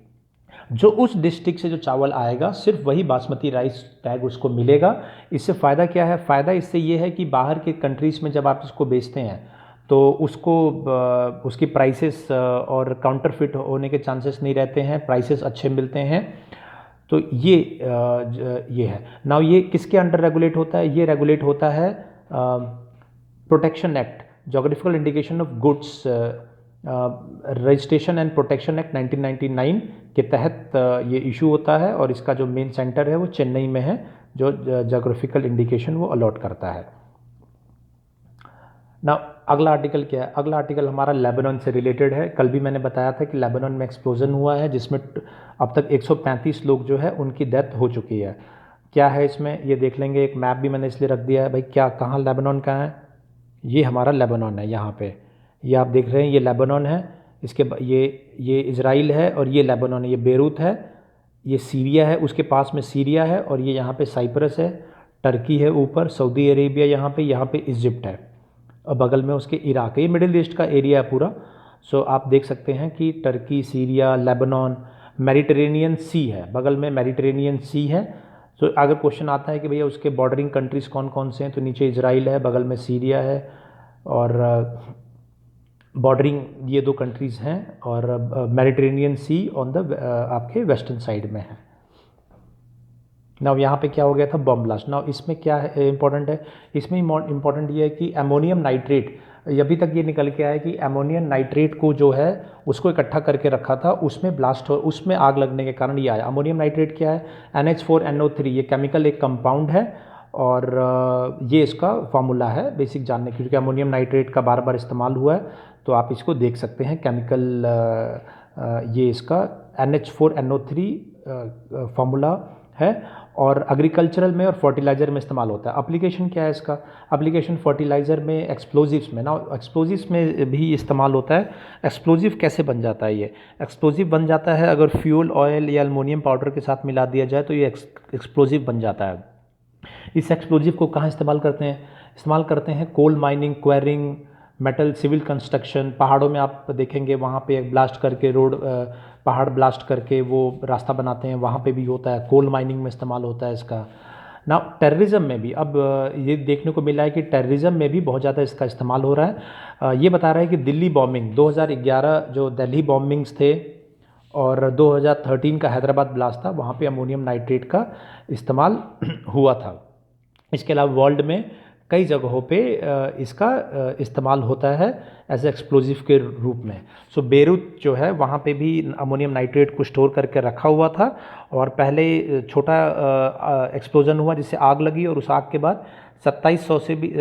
जो उस डिस्ट्रिक्ट से जो चावल आएगा सिर्फ वही बासमती राइस टैग उसको मिलेगा। इससे फ़ायदा क्या है? फ़ायदा इससे ये है कि बाहर के कंट्रीज़ में जब आप इसको बेचते हैं तो उसको उसकी प्राइसेस और काउंटरफिट होने के चांसेस नहीं रहते हैं, प्राइसेस अच्छे मिलते हैं। तो ये है। नाउ ये किसके अंडर रेगुलेट होता है? ये रेगुलेट होता है protection act, geographical indication of goods registration and protection act 1999 के तहत ये इशू होता है, और इसका जो मेन सेंटर है वो चेन्नई में है, जो जोग्राफिकल इंडिकेशन वो अलॉट करता है ना। अगला आर्टिकल क्या है? अगला आर्टिकल हमारा लेबनान से रिलेटेड है। कल भी मैंने बताया था कि लेबनान में एक्सप्लोजन हुआ है जिसमें अब तक 135 लोग जो है उनकी डेथ हो चुकी है। क्या है इसमें ये देख लेंगे। एक मैप भी मैंने इसलिए रख दिया है भाई, क्या कहाँ लेबनान का है? ये हमारा लेबनान है, यहाँ पे ये आप देख रहे हैं, ये लेबनान है, इसके ये इज़राइल है, और ये लेबनान है, ये बेरूत है, ये सीरिया है, उसके पास में सीरिया है, और ये यहाँ पे साइप्रस है, टर्की है ऊपर, सऊदी अरेबिया यहाँ पे इजिप्ट है, और बगल में उसके इराक है। ये मिडिल ईस्ट का एरिया है पूरा। सो आप देख सकते हैं कि टर्की, सीरिया, लेबनान, मेडिटेरेनियन सी है, बगल में मेडिटेरेनियन सी है। सो अगर क्वेश्चन आता है कि भैया उसके बॉर्डरिंग कंट्रीज़ कौन कौन से हैं, तो नीचे इजराइल है, बगल में सीरिया है, और बॉर्डरिंग ये 2 कंट्रीज़ हैं, और मेडिटेरेनियन सी ऑन द आपके वेस्टर्न साइड में है। नाउ यहाँ पे क्या हो गया था? Bomb blast. नाउ इसमें क्या है इंपॉर्टेंट है? इसमें इम्पॉर्टेंट ये है कि अमोनियम नाइट्रेट, अभी तक ये निकल के आया कि अमोनियम नाइट्रेट को जो है उसको इकट्ठा करके रखा था, उसमें ब्लास्ट हो, उसमें आग लगने के कारण ये आया। अमोनियम नाइट्रेट क्या है? NH4NO3, ये केमिकल एक कंपाउंड है, और ये इसका फार्मूला है बेसिक जानने की, क्योंकि अमोनियम नाइट्रेट का बार बार इस्तेमाल हुआ है, तो आप इसको देख सकते हैं। केमिकल ये इसका NH4NO3 फार्मूला है, और एग्रीकल्चरल में और फर्टिलाइज़र में इस्तेमाल होता है। एप्लीकेशन क्या है इसका? एप्लीकेशन फर्टिलाइज़र में, एक्सप्लोजिव्स में। ना एक्सप्लोजिव्स में भी इस्तेमाल होता है। एक्सप्लोजिव कैसे बन जाता है? ये एक्सप्लोजिव बन जाता है अगर फ्यूल ऑयल या एल्युमिनियम पाउडर के साथ मिला दिया जाए तो ये एक्सप्लोजिव बन जाता है। इस एक्सप्लोजिव को कहाँ इस्तेमाल करते हैं? इस्तेमाल करते हैं coal mining, quarrying, metal, civil construction. पहाड़ों में आप देखेंगे वहाँ पे ब्लास्ट करके रोड, पहाड़ ब्लास्ट करके वो रास्ता बनाते हैं, वहाँ पे भी होता है। कोल माइनिंग में इस्तेमाल होता है इसका। ना टेररिज्म में भी अब ये देखने को मिला है कि टेररिज्म में भी बहुत ज़्यादा इसका इस्तेमाल हो रहा है। ये बता रहा है कि दिल्ली बॉम्बिंग 2011 जो दिल्ली बॉम्बिंग्स थे, और 2013 का हैदराबाद ब्लास्ट था, वहाँ पे अमोनियम नाइट्रेट का इस्तेमाल हुआ था। इसके अलावा वर्ल्ड में कई जगहों पे इसका इस्तेमाल होता है एज एक्सप्लोजिव के रूप में। सो बेरूत जो है वहाँ पे भी अमोनियम नाइट्रेट को स्टोर करके रखा हुआ था और पहले छोटा एक्सप्लोजन हुआ जिससे आग लगी और उस आग के बाद 2700 से भी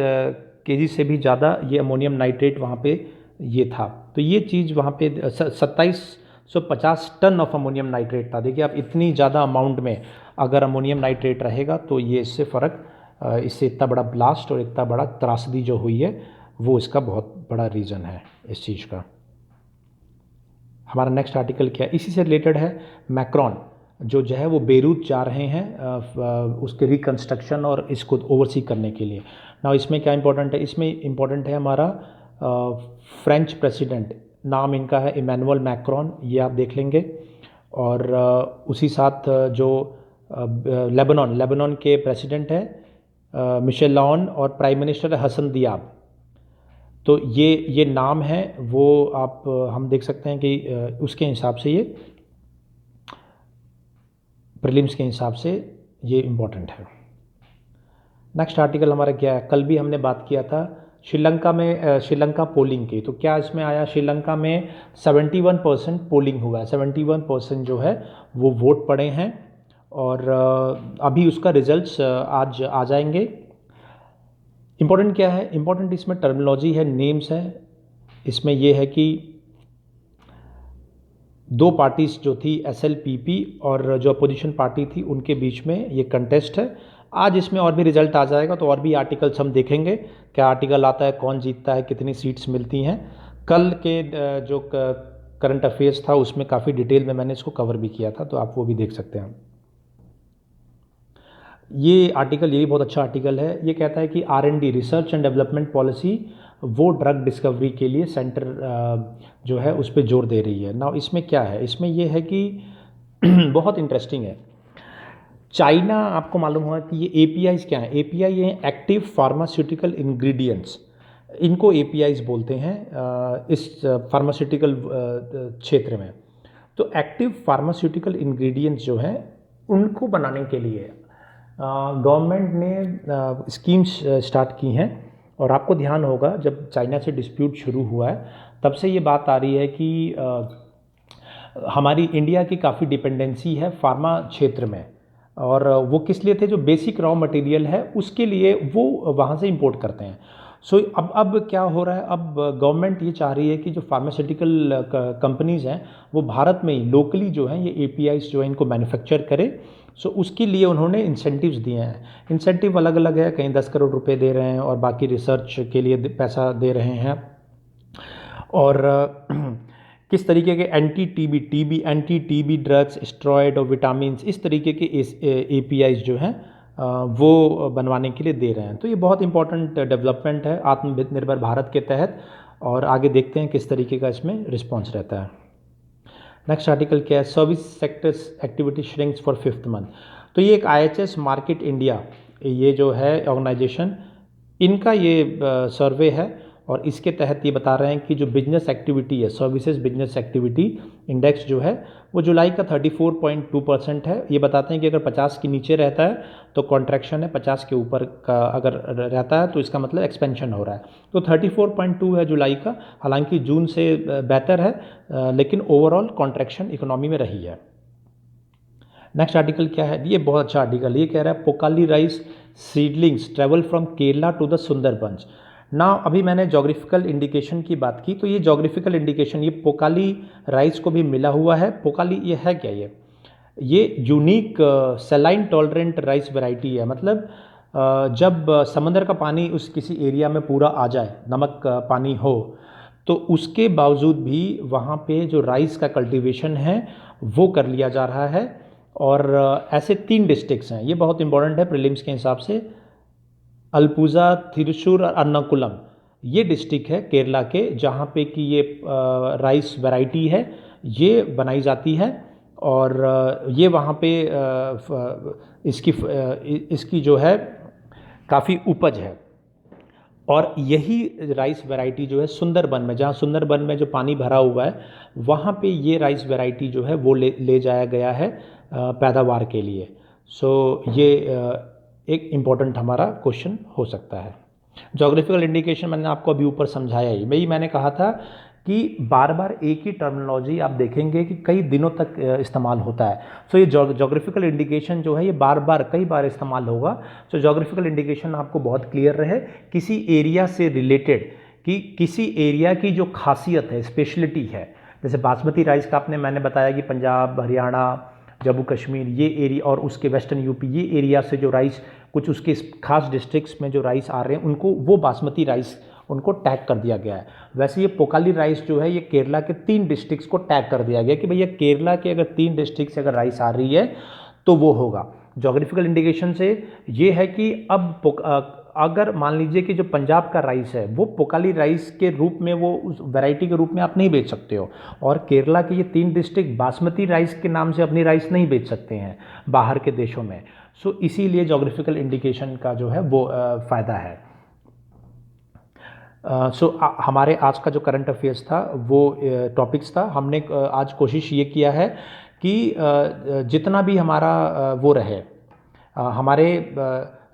केजी से भी ज़्यादा ये अमोनियम नाइट्रेट वहाँ पे ये था। तो ये चीज़ वहाँ पे 2750 टन ऑफ अमोनियम नाइट्रेट था। देखिए आप इतनी ज़्यादा अमाउंट में अगर अमोनियम नाइट्रेट रहेगा तो ये इससे इससे इतना बड़ा ब्लास्ट और इतना बड़ा त्रासदी जो हुई है वो इसका बहुत बड़ा रीज़न है इस चीज़ का। हमारा नेक्स्ट आर्टिकल क्या है, इसी से रिलेटेड है। मैक्रॉन जो है वो बेरूत जा रहे हैं उसके रिकन्स्ट्रक्शन और इसको ओवरसी करने के लिए। ना इसमें क्या इम्पोर्टेंट है, इसमें इम्पोर्टेंट है हमारा फ्रेंच प्रेसिडेंट, नाम इनका है इमैनुअल मैक्रॉन, ये आप देख लेंगे। और उसी साथ जो लेबनान के प्रेसिडेंट है मिशेल लाउन और प्राइम मिनिस्टर है हसन दियाब। तो ये नाम है वो आप हम देख सकते हैं कि उसके हिसाब से ये प्रीलिम्स के हिसाब से ये इम्पोर्टेंट है। नेक्स्ट आर्टिकल हमारा क्या है, कल भी हमने बात किया था श्रीलंका में श्रीलंका पोलिंग की। तो क्या इसमें आया, श्रीलंका में 71% पोलिंग हुआ है, 71% जो है वो वोट पड़े हैं और अभी उसका रिजल्ट्स आज आ जाएंगे। इम्पोर्टेंट क्या है, इम्पोर्टेंट इसमें टर्मिनोलॉजी है, नेम्स है। इसमें ये है कि दो पार्टीज जो थी SLPP और जो अपोजिशन पार्टी थी उनके बीच में ये कंटेस्ट है। आज इसमें और भी रिजल्ट आ जाएगा तो और भी आर्टिकल्स हम देखेंगे, क्या आर्टिकल आता है, कौन जीतता है, कितनी सीट्स मिलती हैं। कल के जो करंट अफेयर्स था उसमें काफ़ी डिटेल में मैंने इसको कवर भी किया था, तो आप वो भी देख सकते हैं। ये आर्टिकल, ये भी बहुत अच्छा आर्टिकल है। ये कहता है कि R&D research and development policy वो ड्रग डिस्कवरी के लिए सेंटर जो है उस पर जोर दे रही है ना। इसमें क्या है, इसमें ये है कि बहुत इंटरेस्टिंग है। चाइना, आपको मालूम होगा कि ये APIs क्या है, API ये एक्टिव फार्मास्यूटिकल इंग्रेडिएंट्स, इनको APIs बोलते हैं इस फार्मास्यूटिकल क्षेत्र में। तो एक्टिव फार्मास्यूटिकल इंग्रेडिएंट्स जो हैं उनको बनाने के लिए गवर्नमेंट ने स्कीम्स स्टार्ट की हैं। और आपको ध्यान होगा जब चाइना से डिस्प्यूट शुरू हुआ है तब से ये बात आ रही है कि हमारी इंडिया की काफ़ी डिपेंडेंसी है फार्मा क्षेत्र में, और वो किस लिए थे, जो बेसिक रॉ मटेरियल है उसके लिए वो वहाँ से इंपोर्ट करते हैं। सो अब क्या हो रहा है, अब गवर्नमेंट ये चाह रही है कि जो फार्मास्यूटिकल कंपनीज़ हैं वो भारत में ही लोकली जो हैं ये APIs जो है इनको मैन्युफैक्चर करे। सो उसके लिए उन्होंने इंसेंटिव्स दिए हैं। इंसेंटिव अलग अलग है, कहीं 10 करोड़ रुपए दे रहे हैं और बाकी रिसर्च के लिए पैसा दे रहे हैं। और किस तरीके के एंटी टीबी ड्रग्स, स्टेरॉयड और विटामिन, इस तरीके के APIs जो हैं वो बनवाने के लिए दे रहे हैं। तो ये बहुत इंपॉर्टेंट डेवलपमेंट है आत्मनिर्भर भारत के तहत, और आगे देखते हैं किस तरीके का इसमें रिस्पॉन्स रहता है। नेक्स्ट आर्टिकल क्या है, service sectors activity shrinks for 5th month. तो ये एक IHS मार्केट इंडिया, ये जो है ऑर्गेनाइजेशन, इनका ये सर्वे है और इसके तहत ये बता रहे हैं कि जो बिजनेस एक्टिविटी है, सर्विसेज बिजनेस एक्टिविटी इंडेक्स जो है वो जुलाई का 34.2% है। ये बताते हैं कि अगर 50 के नीचे रहता है तो कॉन्ट्रैक्शन है, 50 के ऊपर का अगर रहता है तो इसका मतलब एक्सपेंशन हो रहा है। तो 34.2 है जुलाई का, हालांकि जून से बेहतर है लेकिन ओवरऑल कॉन्ट्रैक्शन इकोनॉमी में रही है। नेक्स्ट आर्टिकल क्या है, ये बहुत अच्छा आर्टिकल, ये कह रहा है Pokkali rice seedlings travel from Kerala to the Sundarbans. ना अभी मैंने जोग्राफिकल इंडिकेशन की बात की, तो ये जोग्राफिकल इंडिकेशन ये पोकाली राइस को भी मिला हुआ है। पोकाली ये है क्या, ये यूनिक सेलाइन टॉलरेंट राइस वैरायटी है। मतलब जब समंदर का पानी उस किसी एरिया में पूरा आ जाए, नमक पानी हो, तो उसके बावजूद भी वहाँ पे जो राइस का कल्टीवेशन है वो कर लिया जा रहा है। और ऐसे 3 डिस्ट्रिक्ट्स हैं, ये बहुत इंपॉर्टेंट है प्रीलिम्स के हिसाब से, अल्पुजा, थिरुशूर और अर्नाकुलम, ये डिस्ट्रिक्ट है केरला के जहाँ पे कि ये राइस वैरायटी है ये बनाई जाती है। और ये वहाँ पे इसकी जो है काफ़ी उपज है। और यही राइस वैरायटी जो है सुंदरबन में, जहाँ सुंदरबन में जो पानी भरा हुआ है वहाँ पे ये राइस वैरायटी जो है वो ले जाया गया है पैदावार के लिए। सो ये एक इम्पॉर्टेंट हमारा क्वेश्चन हो सकता है। जोग्राफिकल इंडिकेशन मैंने आपको अभी ऊपर समझाया ही, मैंने कहा था कि बार बार एक ही टर्मिनोलॉजी आप देखेंगे कि कई दिनों तक इस्तेमाल होता है। सो ये जोग्राफिकल इंडिकेशन जो है ये बार बार कई बार इस्तेमाल होगा। सो जोग्राफिकल इंडिकेशन आपको बहुत क्लियर रहे, किसी एरिया से रिलेटेड, कि किसी एरिया की जो खासियत है, स्पेशलिटी है। जैसे बासमती राइस का मैंने बताया कि पंजाब, हरियाणा, जम्मू कश्मीर ये एरिया और उसके वेस्टर्न यूपी ये एरिया से जो राइस, कुछ उसके खास डिस्ट्रिक्ट्स में जो राइस आ रहे हैं उनको वो बासमती राइस उनको टैग कर दिया गया है। वैसे ये पोकाली राइस जो है ये केरला के 3 डिस्ट्रिक्ट्स को टैग कर दिया गया कि भैया केरला के अगर 3 डिस्ट्रिक्ट से अगर राइस आ रही है तो वो होगा। जोग्राफिकल इंडिकेशन से ये है कि अब अगर मान लीजिए कि जो पंजाब का राइस है वो पोकाली राइस के रूप में, वो उस वैरायटी के रूप में आप नहीं बेच सकते हो, और केरला के ये 3 डिस्ट्रिक्ट बासमती राइस के नाम से अपनी राइस नहीं बेच सकते हैं बाहर के देशों में। सो इसीलिए जोग्राफिकल इंडिकेशन का जो है वो फ़ायदा है। हमारे आज का जो करंट अफेयर्स था वो टॉपिक्स था, हमने आज कोशिश ये किया है कि जितना भी हमारा वो रहे, हमारे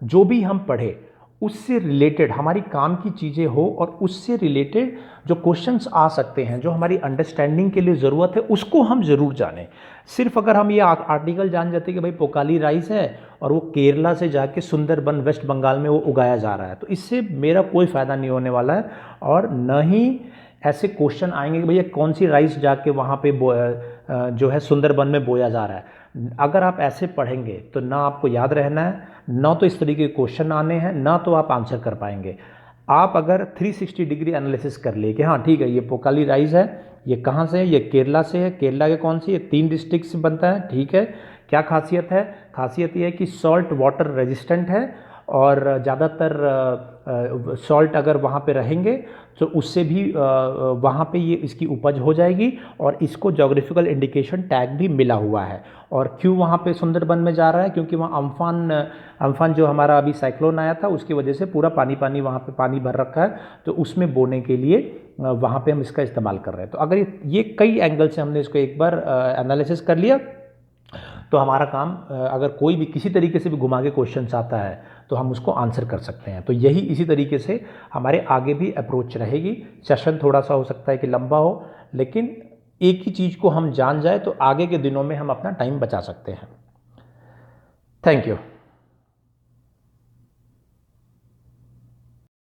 जो भी हम पढ़े उससे रिलेटेड हमारी काम की चीज़ें हो, और उससे रिलेटेड जो क्वेश्चंस आ सकते हैं, जो हमारी अंडरस्टैंडिंग के लिए ज़रूरत है, उसको हम ज़रूर जानें। सिर्फ अगर हम ये आर्टिकल जान जाते कि भाई पोकाली राइस है और वो केरला से जाके सुंदरबन वेस्ट बंगाल में वो उगाया जा रहा है, तो इससे मेरा कोई फ़ायदा नहीं होने वाला है। और न ही ऐसे क्वेश्चन आएंगे कि भैया कौन सी राइस जाके वहाँ पे जो है सुंदरबन में बोया जा रहा है। अगर आप ऐसे पढ़ेंगे तो ना आपको याद रहना है, ना तो इस तरीके के क्वेश्चन आने हैं, ना तो आप आंसर कर पाएंगे। आप अगर 360 डिग्री एनालिसिस कर ले कि हाँ ठीक है ये पोकाली राइस है, ये कहाँ से है, ये केरला से है, केरला के कौन सी, ये 3 डिस्ट्रिक्ट से बनता है, ठीक है, क्या खासियत है, खासियत ये है कि सॉल्ट वाटर रेजिस्टेंट है, और ज़्यादातर सॉल्ट अगर वहाँ पे रहेंगे तो उससे भी वहाँ पे ये इसकी उपज हो जाएगी, और इसको जोग्राफिकल इंडिकेशन टैग भी मिला हुआ है। और क्यों वहाँ पे सुंदरबन में जा रहा है, क्योंकि वहाँ अम्फान जो हमारा अभी साइक्लोन आया था उसकी वजह से पूरा पानी वहाँ पे पानी भर रखा है, तो उसमें बोने के लिए वहाँ पे हम इसका इस्तेमाल कर रहे हैं। तो अगर ये कई एंगल से हमने इसको एक बार एनालिसिस कर लिया तो हमारा काम, अगर कोई भी किसी तरीके से भी घुमा के क्वेश्चन आता है तो हम उसको आंसर कर सकते हैं। तो यही इसी तरीके से हमारे आगे भी अप्रोच रहेगी। सेशन थोड़ा सा हो सकता है कि लंबा हो, लेकिन एक ही चीज़ को हम जान जाए तो आगे के दिनों में हम अपना टाइम बचा सकते हैं। Thank you.